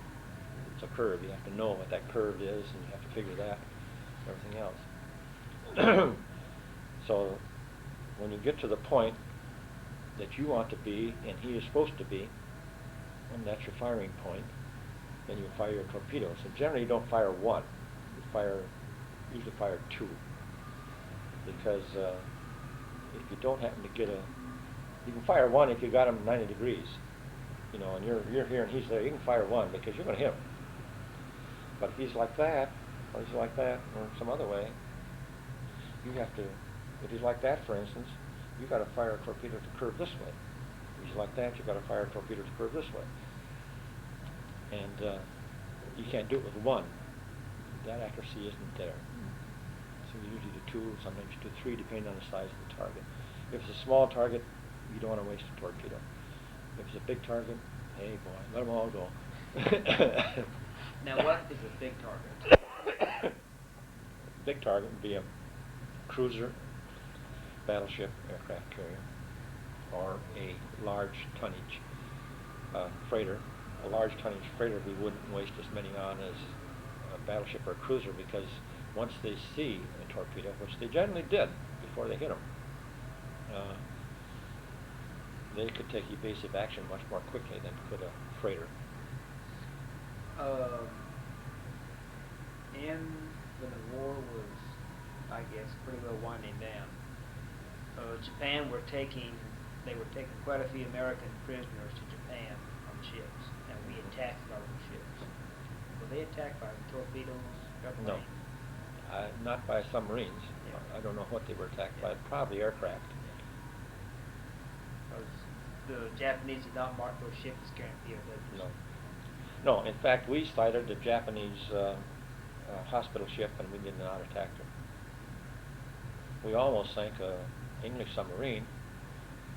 It's a curve. You have to know what that curve is, and you have to figure that, everything else. So when you get to the point that you want to be and he is supposed to be, and that's your firing point, then you fire your torpedoes. So generally you don't fire one. You usually fire two. Because if you don't happen to get you can fire one if you got him 90 degrees. You know, and you're here and he's there, you can fire one because you're going to hit him. But if he's like that, or he's like that, or some other way, you have to, if he's like that, for instance, you've got to fire a torpedo to curve this way. If he's like that, you've got to fire a torpedo to curve this way. And you can't do it with one. That accuracy isn't there. So you usually do two, sometimes you do three, depending on the size of the target. If it's a small target, you don't want to waste a torpedo. If it's a big target, hey boy, let them all go. Now what is a big target? Big target would be a cruiser, battleship, aircraft carrier, or a large tonnage freighter. A large tonnage freighter we wouldn't waste as many on as a battleship or a cruiser, because once they see a torpedo, which they generally did before they hit them, they could take evasive action much more quickly than could a freighter. And when the war was, I guess, pretty well winding down, Japan were taking quite a few American prisoners to Japan on ships, and we attacked a lot of the ships. Were they attacked by torpedoes, airplanes? No, not by submarines. Yeah. I don't know what they were attacked by. Probably aircraft. The Japanese did not mark those ships as carrying POWs. No. No, in fact, we sighted a Japanese hospital ship, and we did not attack them. We almost sank an English submarine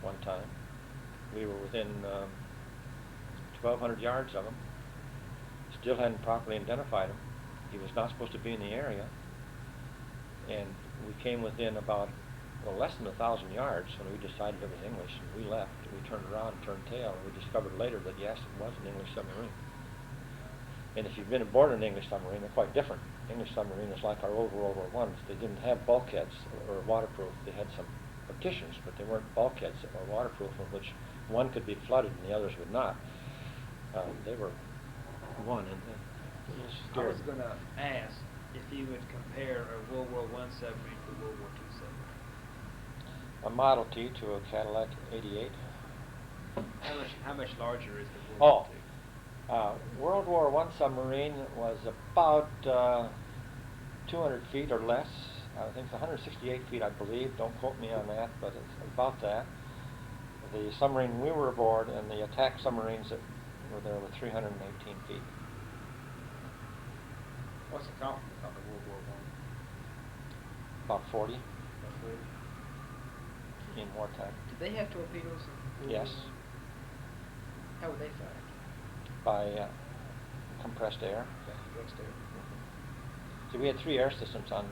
one time. We were within 1,200 yards of him. Still hadn't properly identified him. He was not supposed to be in the area. And we came within about, well, less than 1,000 yards when we decided it was English, and we left. And we turned around and turned tail, and we discovered later that yes, it was an English submarine. And if you've been aboard an English submarine, they're quite different. English submarine is like our old World War I's. They didn't have bulkheads or waterproof. They had some partitions, but they weren't bulkheads that were waterproof, in which one could be flooded and the others would not. They were one, and I was going to ask if you would compare a World War I submarine to a World War II submarine. a Model T to a Cadillac 88. How much larger is the World War II? World War I submarine was about 200 feet or less. I think it's 168 feet, I believe. Don't quote me on that, but it's about that. The submarine we were aboard and the attack submarines that were there were 318 feet. What's the complement of the World War I? About 40 About 40. in wartime. Did they have torpedoes? Yes, How were they fired? by compressed air. Compressed air. So we had three air systems on.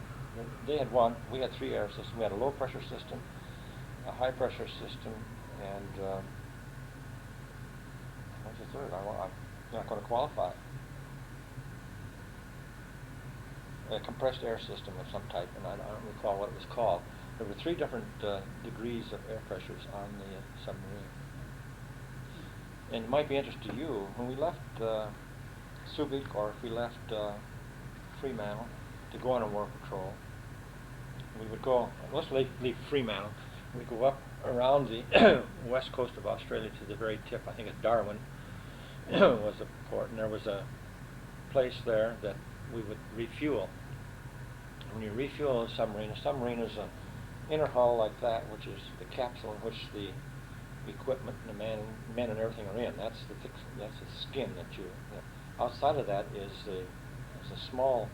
They had one. We had three air systems. We had a low pressure system, a high pressure system, and what's the third? I'm not going to qualify. A compressed air system of some type, and I don't recall what it was called. There were three different degrees of air pressures on the submarine. And it might be interesting to you, when we left Subic, or if we left Fremantle to go on a war patrol, we would go, let's leave Fremantle, we'd go up around the west coast of Australia to the very tip. I think it's Darwin was the port, and there was a place there that we would refuel. When you refuel a submarine is an inner hull like that, which is the capsule in which the equipment and the men and everything are in. That's the skin that you. Outside of that is a small,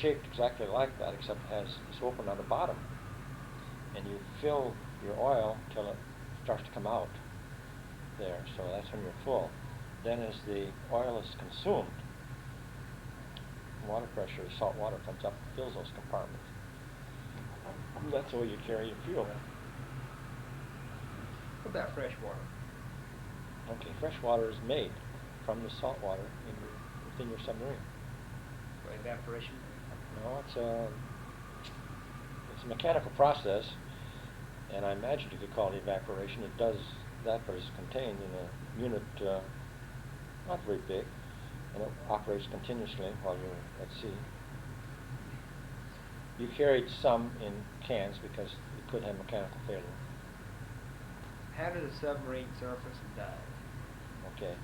shaped exactly like that, except it's open on the bottom, and you fill your oil till it starts to come out there. So that's when you're full. Then as the oil is consumed, water pressure, salt water comes up and fills those compartments. That's the way you carry your fuel. What about fresh water? Okay, fresh water is made from the salt water within your submarine. For evaporation? No, it's a mechanical process, and I imagine you could call it evaporation. It does that, but it's contained in a unit not very big, and it operates continuously while you're at sea. You carried some in cans because it could have mechanical failure. How does a submarine surface and dive? Okay.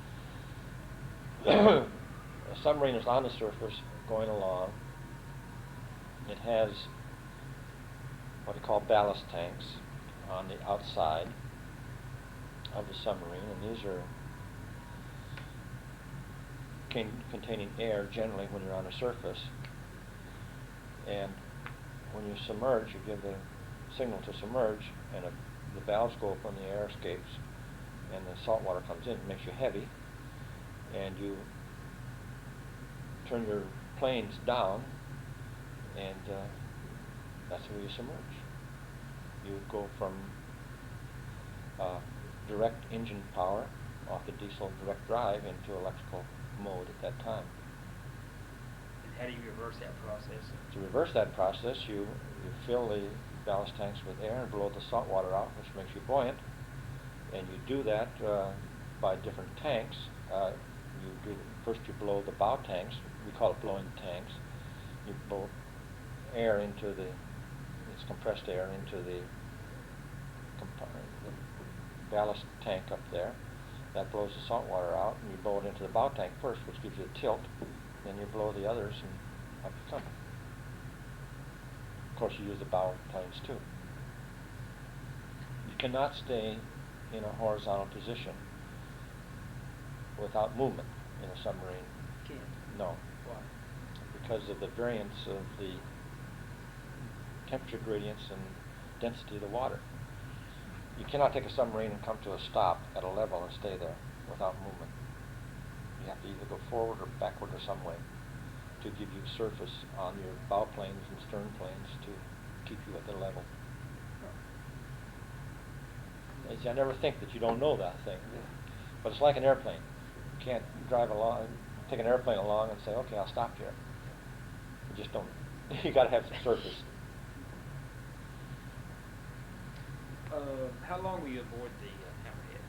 A submarine is on the surface going along. It has what we call ballast tanks on the outside of the submarine, and these are containing air generally when you're on the surface. And when you submerge, you give the signal to submerge, and the valves go open, the air escapes, and the salt water comes in. It makes you heavy, and you turn your planes down, and that's where you submerge. You go from direct engine power off the diesel direct drive into electrical mode at that time. And how do you reverse that process? To reverse that process, you fill the ballast tanks with air and blow the salt water out, which makes you buoyant. And you do that by different tanks. First you blow the bow tanks. We call it blowing tanks. You blow air into it's compressed air into the ballast tank up there. That blows the salt water out, and you blow it into the bow tank first, which gives you a tilt. Then you blow the others, and up you come. Of course, you use the bow planes too. You cannot stay in a horizontal position without movement in a submarine. Can't. No. Why? Because of the variance of the temperature gradients and density of the water. You cannot take a submarine and come to a stop at a level and stay there without movement. You have to either go forward or backward or some way to give you surface on your bow planes and stern planes to keep you at the level. I never think that you don't know that thing, but it's like an airplane. You can't drive along, take an airplane along and say, okay, I'll stop here. You just don't. You got to have some surface. How long were you aboard the Hammerhead?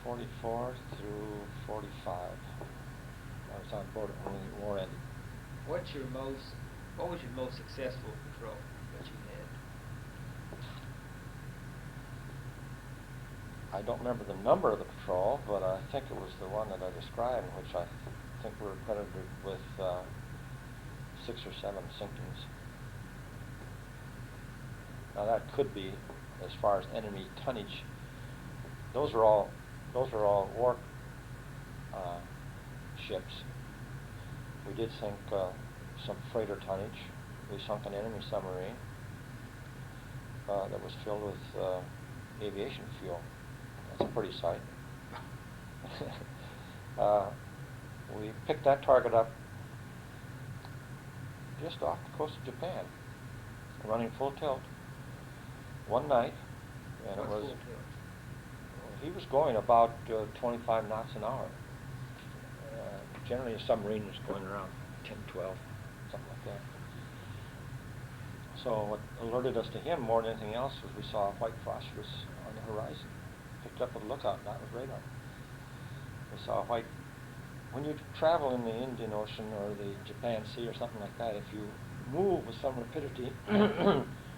44 through 45. I was on board when the war ended. What was your most successful patrol that you had? I don't remember the number of the patrol, but I think it was the one that I described, in which I think we were credited with 6 or 7 sinkings. Now that could be, as far as enemy tonnage, those are all war ships. We did sink some freighter tonnage. We sunk an enemy submarine that was filled with aviation fuel. That's a pretty sight. We picked that target up just off the coast of Japan, running full tilt one night, and What's it was full tilt? he was going about 25 knots an hour. Generally a submarine was going around 10, 12, something like that. So what alerted us to him more than anything else was we saw a white phosphorus on the horizon. Picked up with a lookout, not with radar. We saw a white. When you travel in the Indian Ocean or the Japan Sea or something like that, if you move with some rapidity,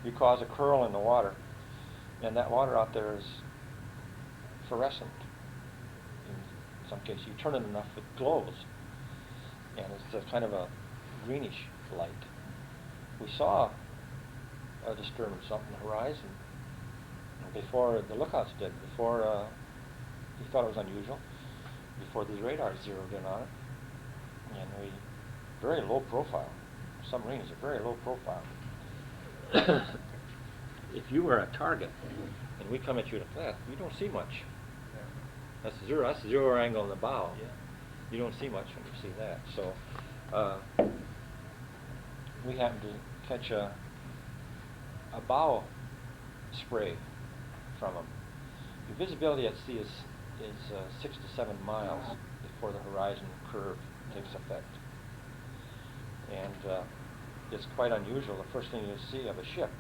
you cause a curl in the water, and that water out there is fluorescent. In some cases, you turn it enough, it glows, and it's a kind of a greenish light. We saw a disturbance up on the horizon before the lookouts did, before he thought it was unusual, before the radar zeroed in on it, and very low profile. Submarine is a very low profile. If you were a target and we come at you at a flat, you don't see much. That's zero angle in the bow. Yeah. You don't see much when you see that. So we happened to catch a bow spray from them. Your visibility at sea is 6 to 7 miles before the horizon curve takes effect. And it's quite unusual. The first thing you see of a ship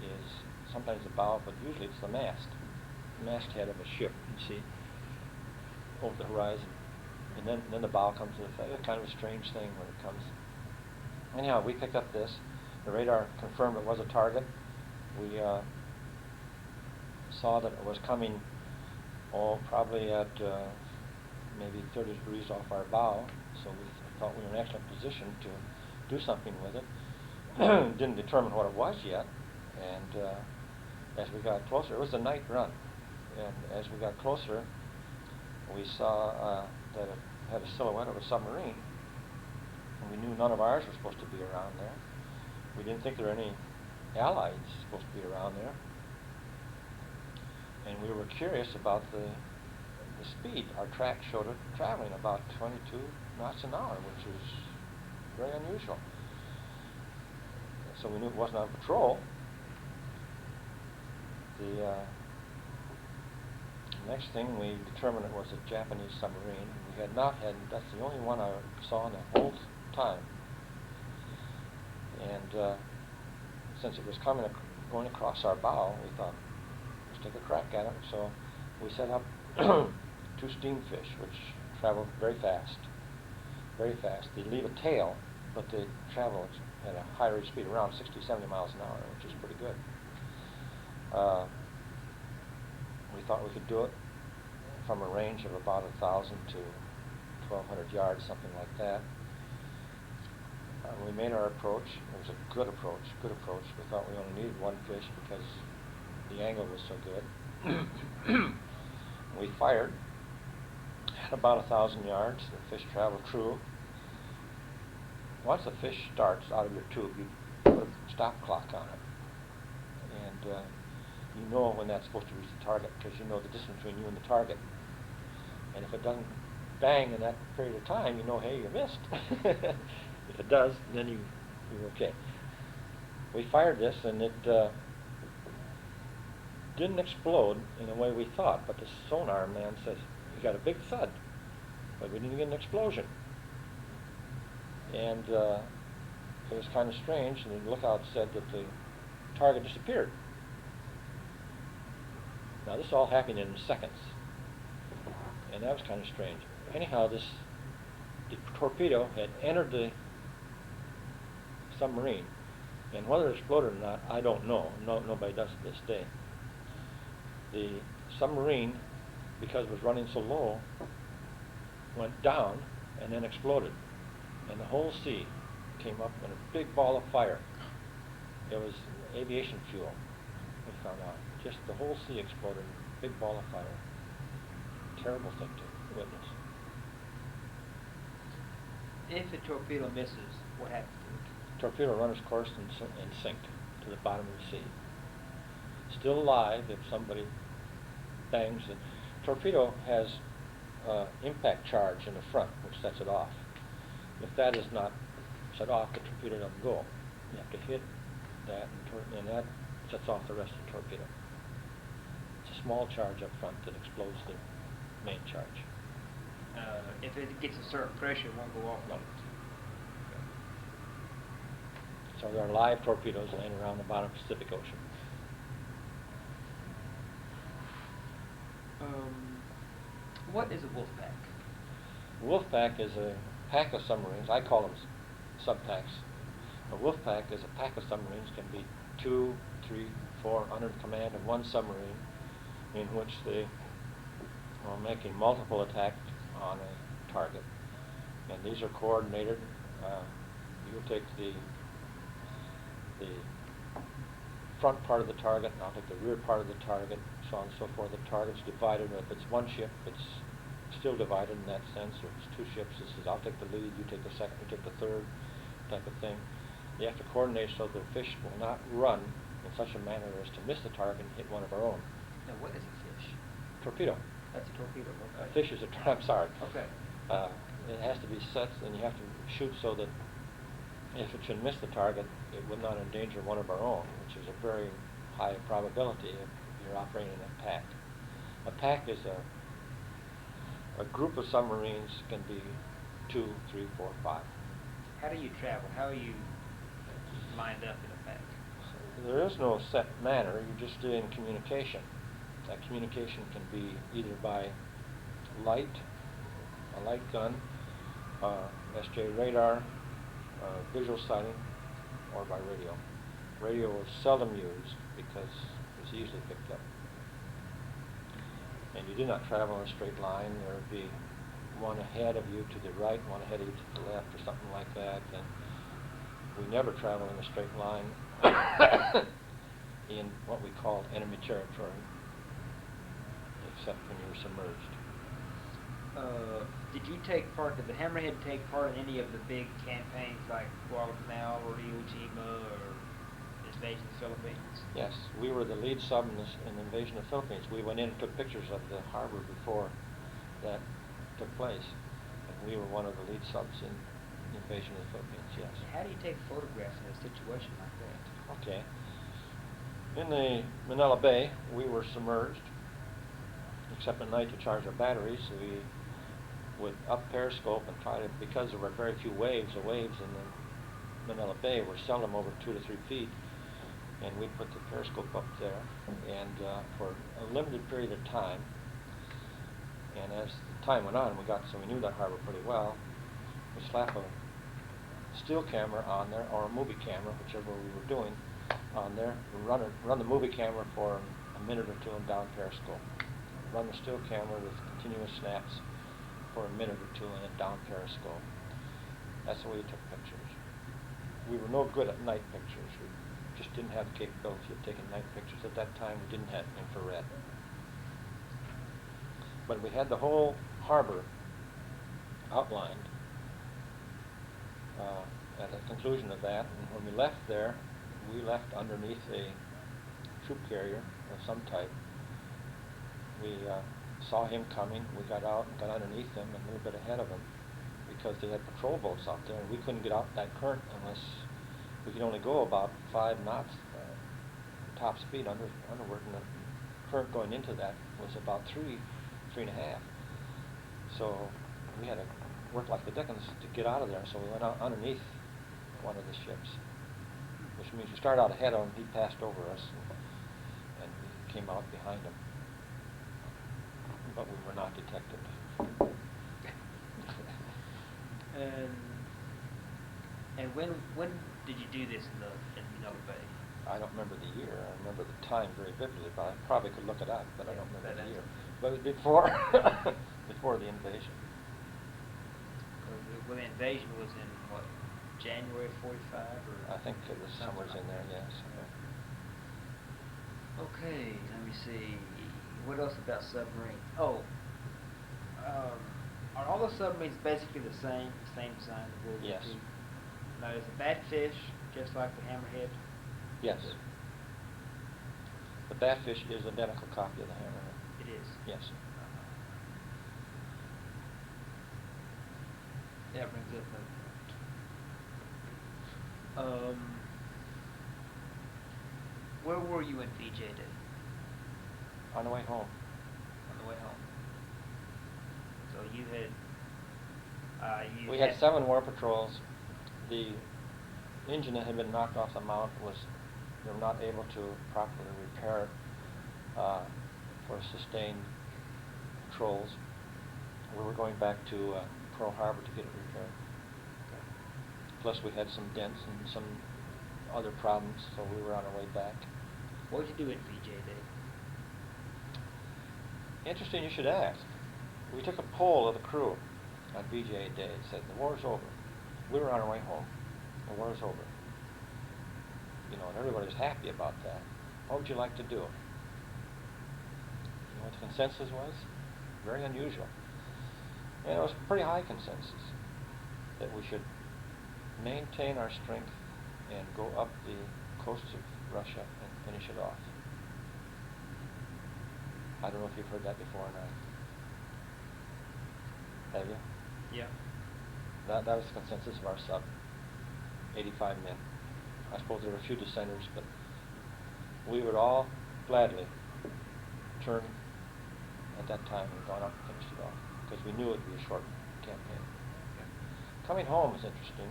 is sometimes the bow, but usually it's the masthead of a ship you see over the horizon. And then the bow comes into effect. It's kind of a strange thing when it comes. Anyhow, we picked up this. The radar confirmed it was a target. We saw that it was coming, probably at maybe 30 degrees off our bow, so we thought we were in an excellent position to do something with it. Didn't determine what it was yet, and as we got closer, it was a night run, and as we got closer, we saw that it had a silhouette of a submarine, and we knew none of ours were supposed to be around there. We didn't think there were any Allies supposed to be around there. And we were curious about the speed. Our track showed it traveling about 22 knots an hour, which was very unusual. So we knew it wasn't on patrol. The next thing, we determined it was a Japanese submarine. We had not had, that's the only one I saw in the whole time. And since it was going across our bow, we thought, let's take a crack at it. So we set up 2 steamfish, which travel very fast, very fast. They leave a tail, but they travel at a high rate of speed, around 60, 70 miles an hour, which is pretty good. We thought we could do it from a range of about 1,000 to 1,200 yards, something like that. We made our approach. It was a good approach, good approach. We thought we only needed 1 fish because the angle was so good. We fired at about 1,000 yards. The fish traveled true. Once the fish starts out of your tube, you put a stop clock on it. And you know when that's supposed to reach the target because you know the distance between you and the target. And if it doesn't bang in that period of time, you know, hey, you missed. If it does, then you're okay. We fired this, and it didn't explode in the way we thought, but the sonar man says, we got a big thud, but we didn't get an explosion. And it was kind of strange, and the lookout said that the target disappeared. Now, this all happened in seconds, and that was kind of strange. Anyhow, the torpedo had entered the submarine, and whether it exploded or not, I don't know. Nobody does to this day. The submarine, because it was running so low, went down and then exploded, and the whole sea came up in a big ball of fire. It was aviation fuel, we found out. Just the whole sea exploded in a big ball of fire. Terrible thing to witness. If a torpedo misses, what happens to it? Torpedo run its course and sink to the bottom of the sea. Still alive if somebody bangs it. Torpedo has impact charge in the front, which sets it off. If that is not set off, the torpedo doesn't go. You have to hit that, and that sets off the rest of the torpedo. It's a small charge up front that explodes the main charge. If it gets a certain pressure, it won't go off. No. So there are live torpedoes laying around the bottom of the Pacific Ocean. What is a wolf pack? A wolf pack is a pack of submarines. I call them subpacks. A wolf pack is a pack of submarines, can be 2, 3, 4 under the command of one submarine, in which they are making multiple attacks on a target. And these are coordinated. You'll take the front part of the target, and I'll take the rear part of the target, so on and so forth. The target's divided. If it's one ship, it's still divided in that sense. Or if it's 2 ships, this is I'll take the lead, you take the second, you take the third, type of thing. You have to coordinate so the fish will not run in such a manner as to miss the target and hit one of our own. Now, what is a fish? Torpedo. That's a torpedo. Okay. Fish is I'm sorry. Okay. It has to be set, and you have to shoot so that if it should miss the target, it would not endanger one of our own, which is a very high probability. If you're operating a pack. A pack is a group of submarines, can be 2, 3, 4, 5. How do you travel? How are you lined up in a pack? There is no set manner, you're just doing communication. That communication can be either by light, a light gun, SJ radar, visual sighting, or by radio. Radio is seldom used because it's easily picked up. And you do not travel in a straight line. There would be one ahead of you to the right, one ahead of you to the left, or something like that. And we never travel in a straight line in what we call enemy territory, except when you're submerged. Did you take part, did the Hammerhead take part in any of the big campaigns like Guadalcanal or Iwo Jima or Invasion of the Philippines? Yes, we were the lead sub in the invasion of the Philippines. We went in and took pictures of the harbor before that took place. And we were one of the lead subs in the invasion of the Philippines, yes. How do you take photographs in a situation like that? Okay. In the Manila Bay, we were submerged, except at night to charge our batteries. We would up periscope and try to, because there were very few waves, the waves in the Manila Bay were seldom over 2 to 3 feet, and we put the periscope up there, and for a limited period of time, and as time went on, so we knew that harbor pretty well, we slap a still camera on there, or a movie camera, whichever we were doing, on there, run the movie camera for a minute or two and down periscope. Run the still camera with continuous snaps for a minute or two and then down periscope. That's the way we took pictures. We were no good at night pictures. We just didn't have the capability of taking night pictures. At that time, we didn't have infrared. But we had the whole harbor outlined at the conclusion of that. And when we left there, we left underneath a troop carrier of some type. We saw him coming. We got out and got underneath him and a little bit ahead of him because they had patrol boats out there, and we couldn't get out that current unless we could only go about 5 knots top speed underward, and the current going into that was about 3.5. So we had to work like the Dickens to get out of there. So we went out underneath one of the ships, which means we started out ahead of him. He passed over us, and we came out behind him. But we were not detected. And when did you do this in Manila Bay? I don't remember the year. I remember the time very vividly, but I probably could look it up, but I don't remember the year. But it was before before the invasion. Well, the invasion was in what, January '45, or I think it was somewhere in there. Yes. Okay, let me see. What else about submarine? Oh, are all the submarines basically the same design as World War Yes. II? Now, is the Batfish just like the Hammerhead? Yes. The Batfish is an identical copy of the Hammerhead. It is. Yes. That brings up a where were you in VJ Day? On the way home. On the way home. So you had. We had 7 war patrols. The engine that had been knocked off the mount they were not able to properly repair it for sustained patrols. We were going back to Pearl Harbor to get it repaired. Okay. Plus we had some dents and some other problems, so we were on our way back. What did you do at VJ Day? Interesting you should ask. We took a poll of the crew on VJ Day. It said, the war's over. We were on our way home. The war's over. You know, and everybody was happy about that. What would you like to do? You know what the consensus was? Very unusual. And it was pretty high consensus that we should maintain our strength and go up the coasts of Russia and finish it off. I don't know if you've heard that before or not. Have you? Yeah. That was the consensus of our sub. 85 men. I suppose there were a few dissenters, but we would all gladly turn at that time and gone up and finished it off, because we knew it would be a short campaign. Coming home is interesting.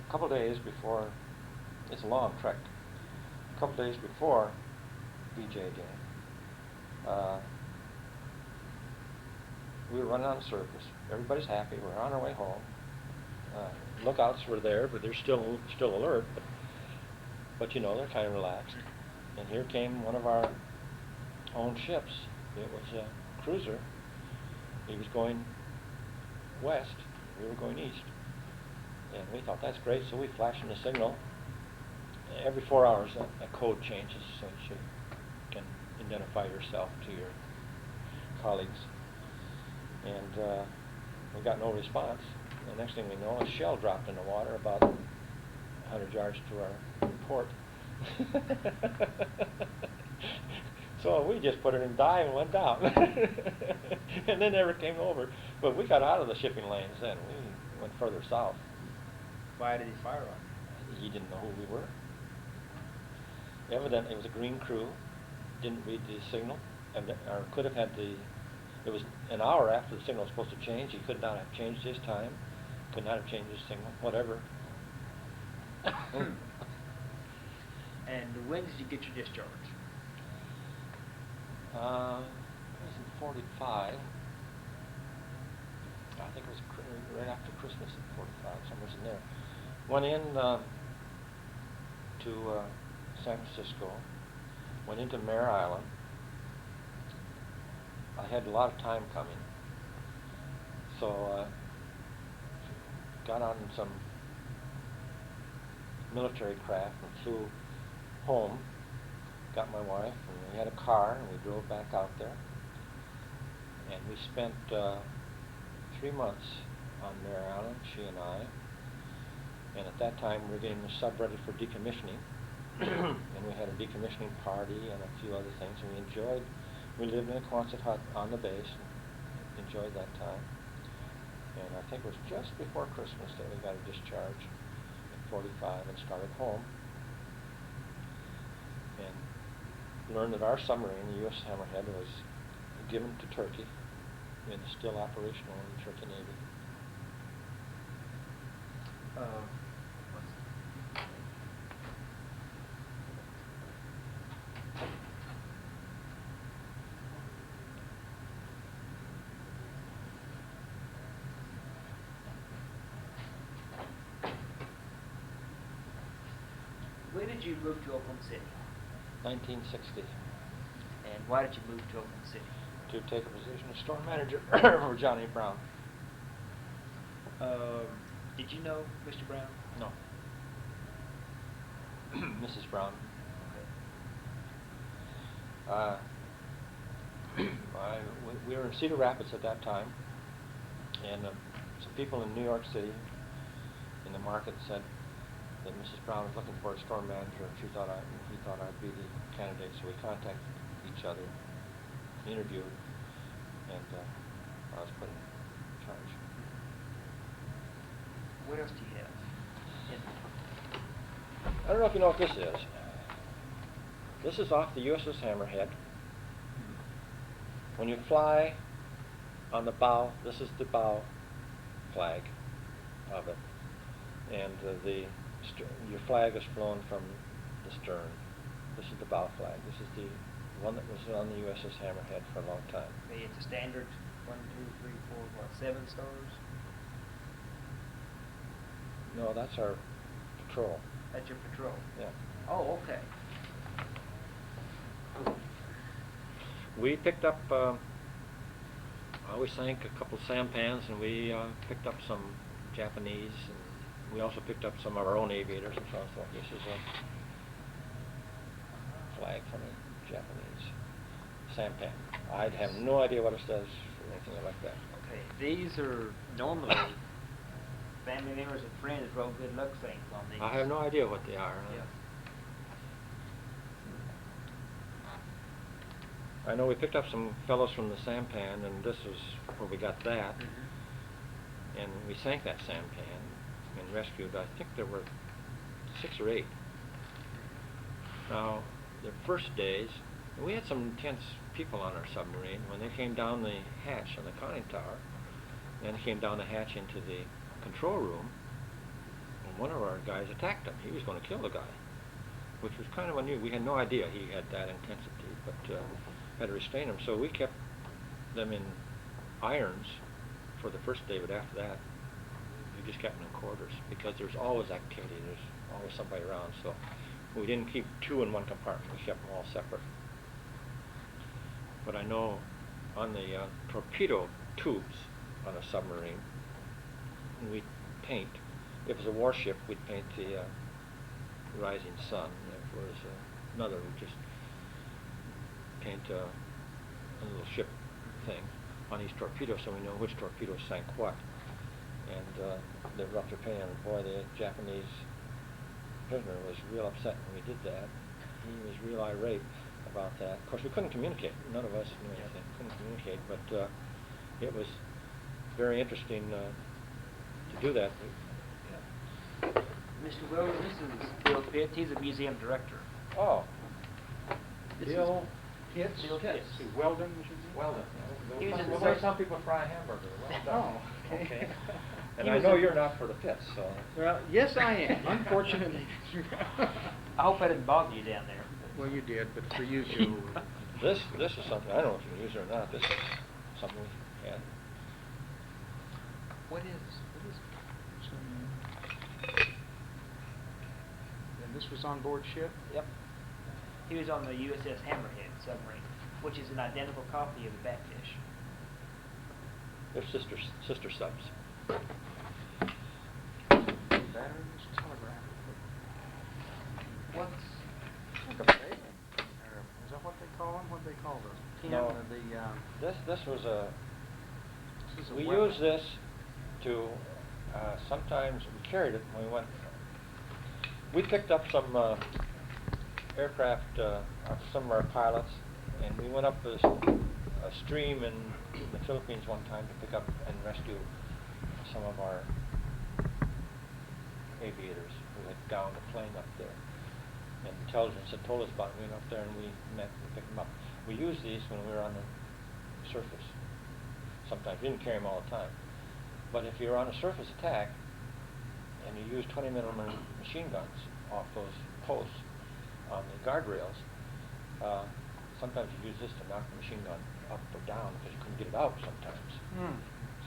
A couple days before, it's a long trek. A couple days before BJ Day, we were running on the surface. Everybody's happy. We're on our way home. Lookouts were there, but they're still alert. But you know, they're kind of relaxed. And here came one of our own ships. It was a cruiser. He was going west. We were going east. And we thought, that's great, so we flashed him a signal. Every 4 hours, a code changes so you can identify yourself to your colleagues. And we got no response. The next thing we know, a shell dropped in the water about 100 yards to our port. So we just put it in dive and went down. And then never came over. But we got out of the shipping lanes then. We went further south. Why did he fire on you? He didn't know who we were. Evidently, it was a green crew. Didn't read the signal, or could have had the. It was an hour after the signal was supposed to change. He could not have changed his time. Could not have changed his signal. Whatever. And when did you get your discharge? It was in 45. I think it was right after Christmas in 45, somewhere in there. Went in to San Francisco. Went into Mare Island. I had a lot of time coming, so got on some military craft and flew home. Got my wife, and we had a car, and we drove back out there. And we spent 3 months on Mare Island, she and I. And at that time, we were getting the sub ready for decommissioning. And we had a decommissioning party and a few other things, and we lived in a Quonset hut on the base and enjoyed that time. And I think it was just before Christmas that we got a discharge in 45 and started home. And learned that our submarine, the U.S. Hammerhead, was given to Turkey and is still operational in the Turkey Navy. When did you move to Oklahoma City? 1960. And why did you move to Oklahoma City? To take a position as store manager for Johnny Brown. Did you know Mr. Brown? No. Mrs. Brown. Okay. We were in Cedar Rapids at that time, and some people in New York City in the market said that Mrs. Brown was looking for a store manager, and he thought I'd be the candidate. So we contacted each other, interviewed, and I was put in charge. What else do you have? I don't know if you know what this is. This is off the USS Hammerhead. When you fly on the bow, this is the bow flag of it, and your flag is flown from the stern. This is the bow flag. This is the one that was on the USS Hammerhead for a long time. Okay, it's a standard 1, 2, 3, 4, 7 stars? No, that's our patrol. That's your patrol? Yeah. Oh, okay. We picked up, we sank a couple sampans, and we picked up some Japanese, and we also picked up some of our own aviators and so on. So this is a flag from a Japanese sampan. I have no idea what it says or anything like that. Okay, these are normally family members and friends roll good luck things on these. I have no idea what they are. Yeah. I know we picked up some fellows from the sampan, and this was where we got that. Mm-hmm. And we sank that sampan and rescued, I think there were 6 or 8. Now, the first days, We had some intense people on our submarine. When they came down the hatch on the conning tower, and they came down the hatch into the control room, and one of our guys attacked him. He was going to kill the guy, which was kind of unusual. We had no idea he had that intensity, but had to restrain him. So we kept them in irons for the first day, but after that, we just kept them in quarters because there's always activity. There's always somebody around. So we didn't keep two in one compartment. We kept them all separate. But I know on the torpedo tubes on a submarine, we'd paint. If it was a warship, we'd paint the rising sun. If it was another, we'd just paint a little ship thing on each torpedo so we know which torpedo sank what. And they were up to painting, and boy, the Japanese prisoner was real upset when we did that. He was real irate about that. Of course, we couldn't communicate. None of us knew anything. Couldn't communicate, but it was very interesting to do that. Mr. Weldon, this is Bill Pitts. He's a museum director. Oh, This Bill Pitts? Bill Pitts. Weldon, you should say? Weldon. He was in Well, the some people fry a hamburger. Well done. Oh, okay. And He I was know in- you're not for the pits, so. Well, yes, I am, unfortunately. I hope I didn't bother you down there. Well, you did, but for you too. This is something, I don't know if you can use it or not, this is something we had. What is? And this was on board ship? Yep. He was on the USS Hammerhead submarine, which is an identical copy of the Batfish. They're sister subs. Batteries, telegraph. What's? Like a bailing, or is that what they call them? What do they call those? Pin, No. This was a, this is a we weapon. used this to, sometimes we carried it when we went, we picked up some aircraft, some of our pilots, and we went up a stream in the Philippines one time to pick up and rescue some of our aviators who had downed a plane up there. And intelligence had told us about it. We went up there and we picked them up. We used these when we were on the surface. Sometimes we didn't carry them all the time. But if you're on a surface attack and you use 20mm machine guns off those posts on the guardrails, sometimes you use this to knock the machine gun up or down because you couldn't get it out sometimes.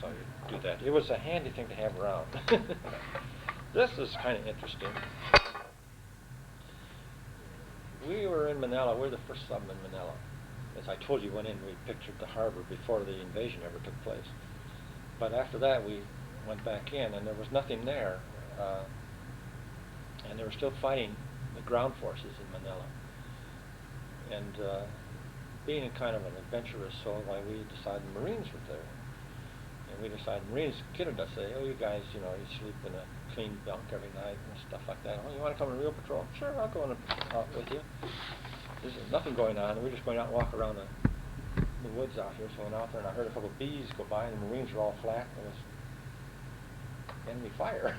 So you do that. It was a handy thing to have around. This is kind of interesting. We were in Manila. We're the first sub in Manila. As I told you, went in, we pictured the harbor before the invasion ever took place. But after that, we went back in, and there was nothing there. And they were still fighting the ground forces in Manila. And being a kind of an adventurous soul, why we decided the Marines were there. And we decided, Marines kidded us, say, oh, you guys, you know, you sleep in a clean bunk every night and stuff like that. Oh, you want to come on a real patrol? Sure, I'll go out with you. There's nothing going on, and we're just going out and walk around the woods out here. So I went out there, and I heard a couple of bees go by, and the Marines were all flat. It was enemy fire.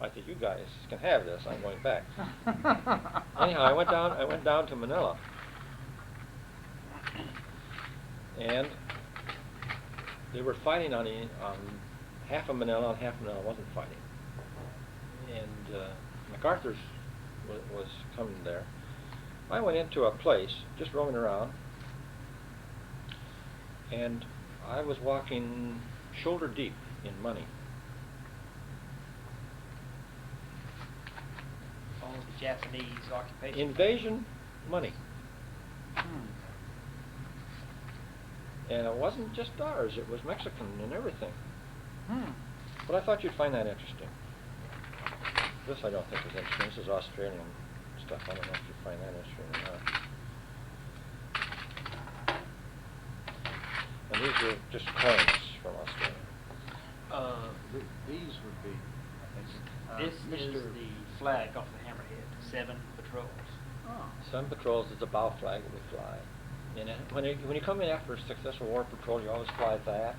I said, you guys can have this. I'm going back. Anyhow, I went down to Manila, and they were fighting on half of Manila, and half of Manila wasn't fighting. And MacArthur's was coming there. I went into a place, just roaming around, and I was walking shoulder deep in money. Oh, the Japanese occupation. Invasion money. And it wasn't just ours, it was Mexican and everything. But I thought you'd find that interesting. This I don't think is interesting. This is Australian stuff. I don't know if you find that interesting or not. And these are just coins from Australia. These would be. This is Mr. the flag off the Hammerhead. 7 patrols. Oh. Sun patrols is the bow flag that we fly. And when you come in after a successful war patrol, you always fly that,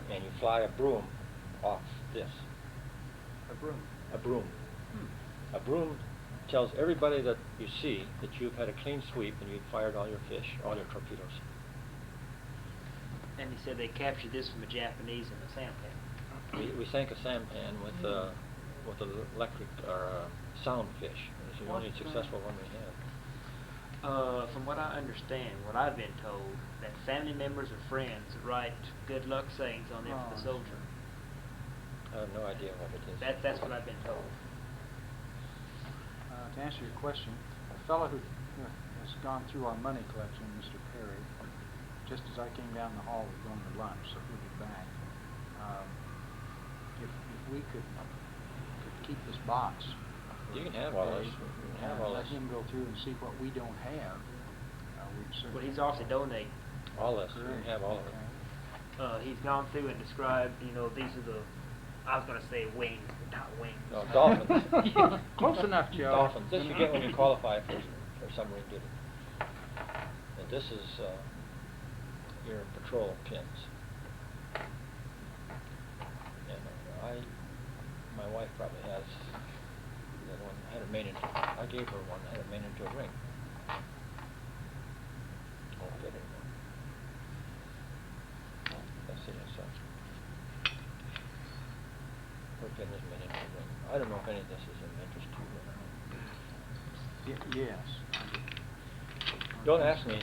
and you fly a broom off this. A broom. A broom. A broom tells everybody that you see that you've had a clean sweep and you've fired all your fish, all your torpedoes. And he said they captured this from a Japanese in a sampan. We sank a sampan with an electric or sound fish. It was the only successful one we had. From what I understand, what I've been told, that family members or friends write good luck sayings on there for the soldier. I have no idea what it is. That's what I've been told. To answer your question, the fellow who has gone through our money collection, Mr. Perry, just as I came down the hall, we're going to lunch, so he'll be back. If we could keep this box. You can have all this. You can have all let this. him go through and see what we don't have. We'd Well, certainly. he's also donating. All this. You can have all of it. He's gone through and described, these are the, I was going to say wings, but not wings. No, dolphins. Close enough, Joe. Dolphins. This you get when you qualify for submarine duty. And this is your patrol pins. And my wife probably has the other one. Had it made into. I gave her one. Had it made into a ring. Won't fit anymore. Let's see. It's her pin is made into a ring. I don't know if any of this is of interest to you or not. Yes. Don't ask me.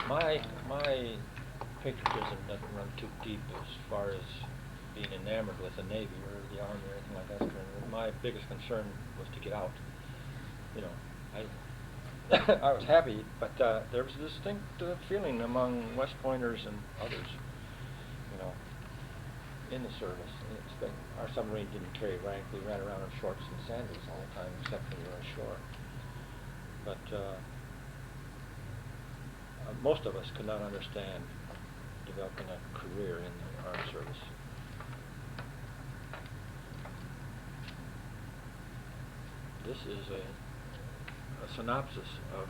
My patriotism doesn't run too deep as far as being enamored with the Navy or the Army or anything like that. My biggest concern was to get out. I was happy, but there was a distinct feeling among West Pointers and others, in the service. Our submarine didn't carry rank. We ran around in shorts and sandals all the time, except when we were ashore. But most of us could not understand developing a career in the armed service. This is a synopsis of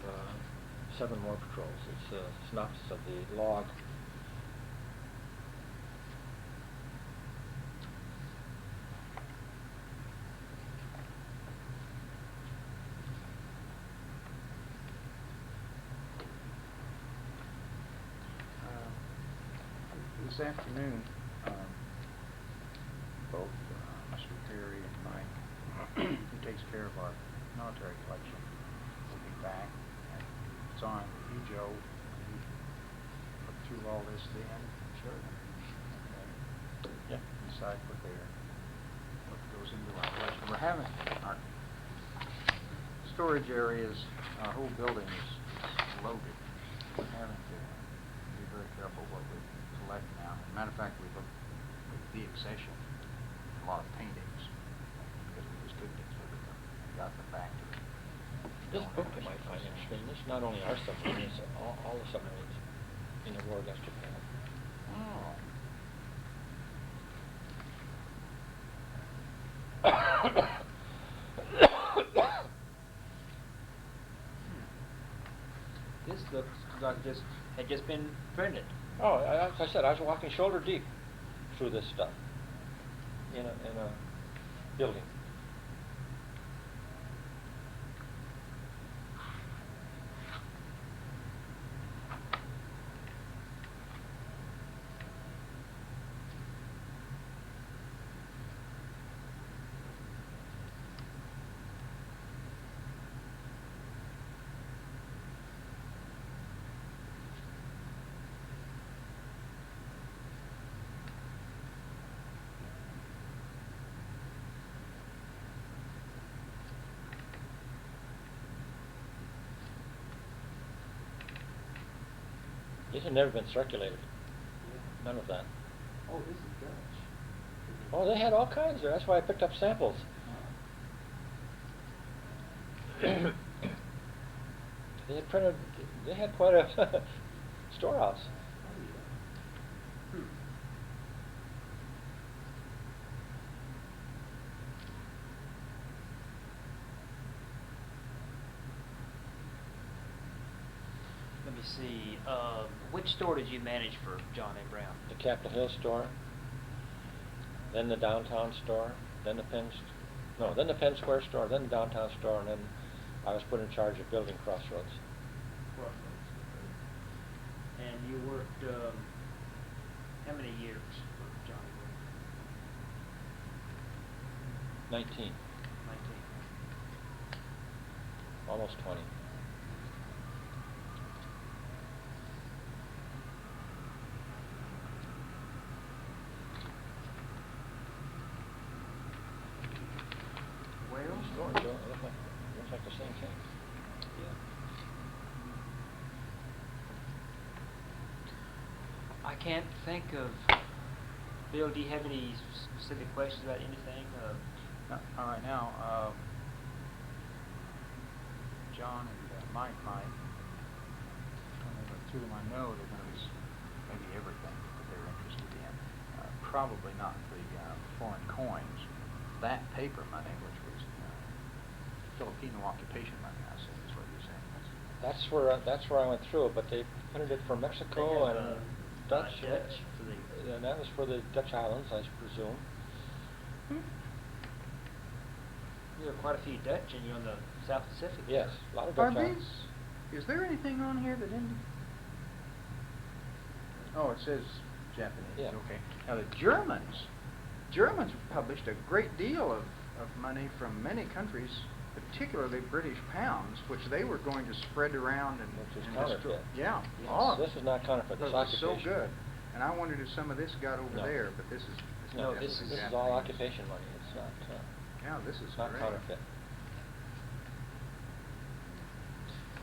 7 more patrols. It's a synopsis of the log. This afternoon, both Mr. Perry and Mike, who takes care of our military collection, will be back. And it's on you, Joe. You look through all this then. Sure. Okay. Yeah. Decide what goes into our collection. We're having our storage areas, our whole building is loaded. We're having to be very careful what we collect now. As a matter of fact, we looked with the accession, a lot of paintings, because we just couldn't get through them and got them back to them. This book you might find interesting. This is not only our submarine, it's all the submarines in the war against Japan. Oh. This looks like this had just been printed. Oh, as I said, I was walking shoulder deep through this stuff in a building. These have never been circulated. None of that. Oh, this is Dutch. Oh, they had all kinds there. That's why I picked up samples. They had printed. They had quite a storehouse. Let me see. Which store did you manage for John A. Brown? The Capitol Hill store, then the downtown store, then the Penn Square store, then the downtown store, and then I was put in charge of building Crossroads. Crossroads. And you worked, how many years for Johnny Wood? 19. 19. Almost 20. Well, Story, Joe. It looks like the same thing. yeah. I can't think of, Bill, do you have any specific questions about anything? No, all right, now, John and Mike might, when they look through them, I know they're going to be maybe everything that they're interested in. Probably not the foreign coins. That paper money, which was Filipino occupation money, I assume is what you're saying. That's where I went through it, but they printed it for Mexico They have, and Dutch. Dutch for the And that was for the Dutch islands, I presume. There are quite a few Dutch, and you're on the South Pacific. Yes, a lot of Are Dutch islands. these, is there anything on here that didn't? Oh, it says Japanese, Yeah. okay. Now the Germans published a great deal of money from many countries, particularly British pounds, which they were going to spread around and Which is and counterfeit. Yeah, Yes, all of it. this is not counterfeit, this Because it was so occupation. good. And I wondered if some of this got over No. there, but this is No, definitely this is This is all Japanese. occupation money. It's not. Yeah, this is It's not great. counterfeit.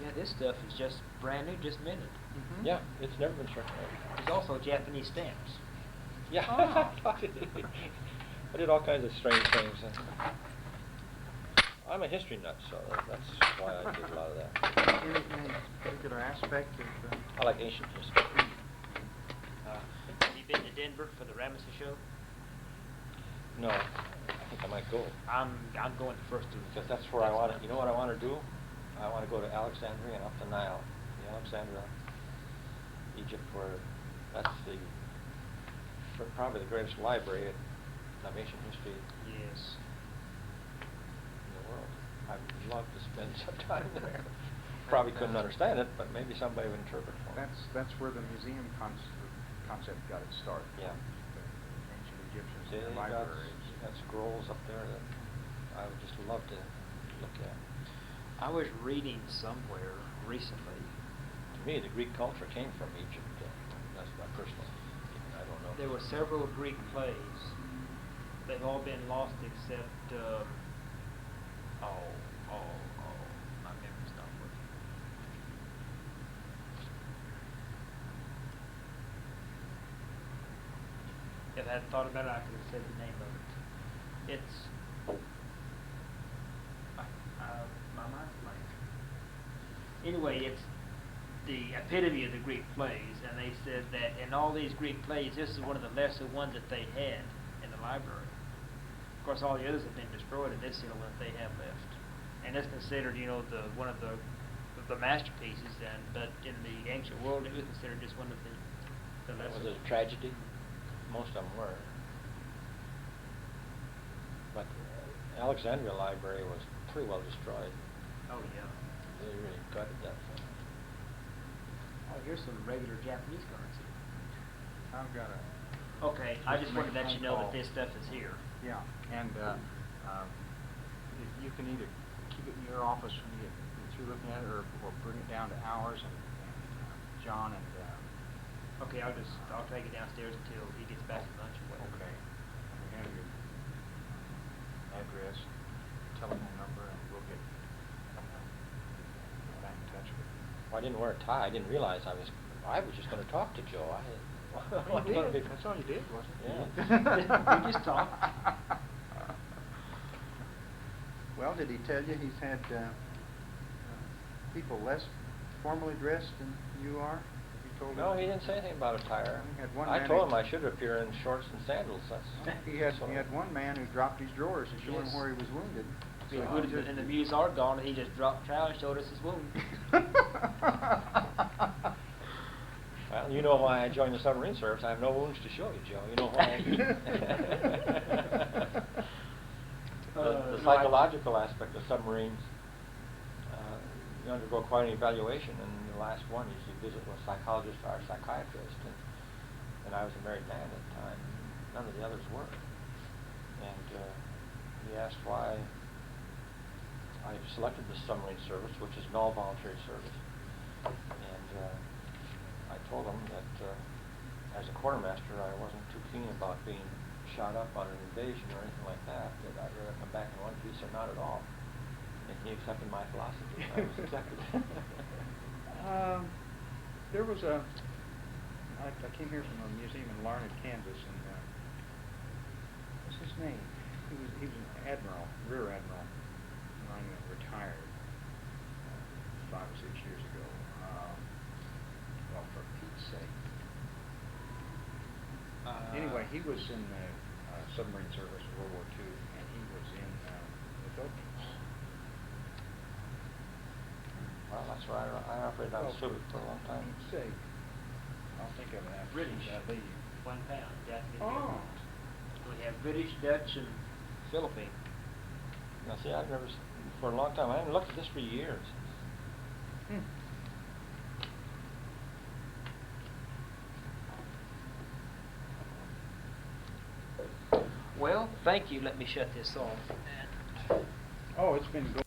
Yeah, this stuff is just brand new, just minted. Mhm. Yeah, it's never been circulated. There's also Japanese stamps. Yeah, Ah. I did all kinds of strange things. I'm a history nut, so that's why I did a lot of that. Any particular aspect of I like ancient history. Have you been to Denver for the Ramesses show? No, I think I might go. I'm going to first. Because that's where I want to, you know what I want to do? I want to go to Alexandria and up the Nile. The Alexandria, Egypt, where that's probably the greatest library of ancient history Yes. in the world. I'd love to spend some time there. Probably couldn't understand it, but maybe somebody would interpret for me. that's where the museum concept got its start. Yeah. The ancient Egyptians See, and you their got, libraries. you got scrolls up there that I would just love to look at. I was reading somewhere recently. To me, the Greek culture came from Egypt. That's my personal opinion. I don't know. There were several Greek plays. They've all been lost except, my memory's not working. If I hadn't thought about it, I could have said the name of it. It's, my mind's blank. Anyway, it's the epitome of the Greek plays, and they said that in all these Greek plays, this is one of the lesser ones that they had in the library. Of course, all the others have been destroyed, and this is the only one that they have left. And it's considered, one of the masterpieces. But in the ancient world, it was considered just one of the lesser. Was it a tragedy? Most of them were. But Alexandria Library was pretty well destroyed. Oh yeah. They really gutted that thing. Oh, here's some regular Japanese currency. I've got a. Okay, I just wanted to let you know that Phone call. this stuff is here. Yeah, and if you can either keep it in your office when you get through looking at it, or bring it down to ours, and John and. Okay, I'll take it downstairs until he gets back from lunch or whatever. Okay. We have your address, telephone number, and we'll get back in touch with you. Well, I didn't wear a tie. I didn't realize I was just going to talk to Joe. Well, you did. That's all you did, wasn't it? Yeah. We just talked. Well, did he tell you he's had people less formally dressed than you are? Have you told No, him? he didn't say anything about attire. He had one I man told who- him I should appear in shorts and sandals. He had one man who dropped his drawers to show him Yes. where he was wounded. He So would he have, just- and the muse are gone, and he just dropped trowel and showed us his wound. Well, you know why I joined the submarine service. I have no wounds to show you, Joe. You know why? The No, psychological aspect of submarines undergo quite an evaluation, and the last one is you visit with a psychologist or a psychiatrist, and I was a married man at the time. None of the others were. And he asked why I selected the submarine service, which is an all-voluntary service. And I told him that as a quartermaster, I wasn't too keen about being shot up on an invasion or anything like that, that I'd rather come back in one piece or not at all. And he accepted my philosophy. I was accepted. There was a, I came here from a museum in Larned, Kansas, and what's his name? He was an admiral, rear admiral, mine retired 5 or 6 years ago. Well, for Pete's sake. Anyway, he was in the submarine service in World War II, and he was in the Philippines. Well, that's where I operated on Subic for a long time. For Pete's sake. I'll think of it after British. I leave. 1 pound, Japanese. Oh. We have British, Dutch, and Philippine. Now, see, I've never, for a long time, I haven't looked at this for years. Well, thank you. Let me shut this off. Oh, it's been good.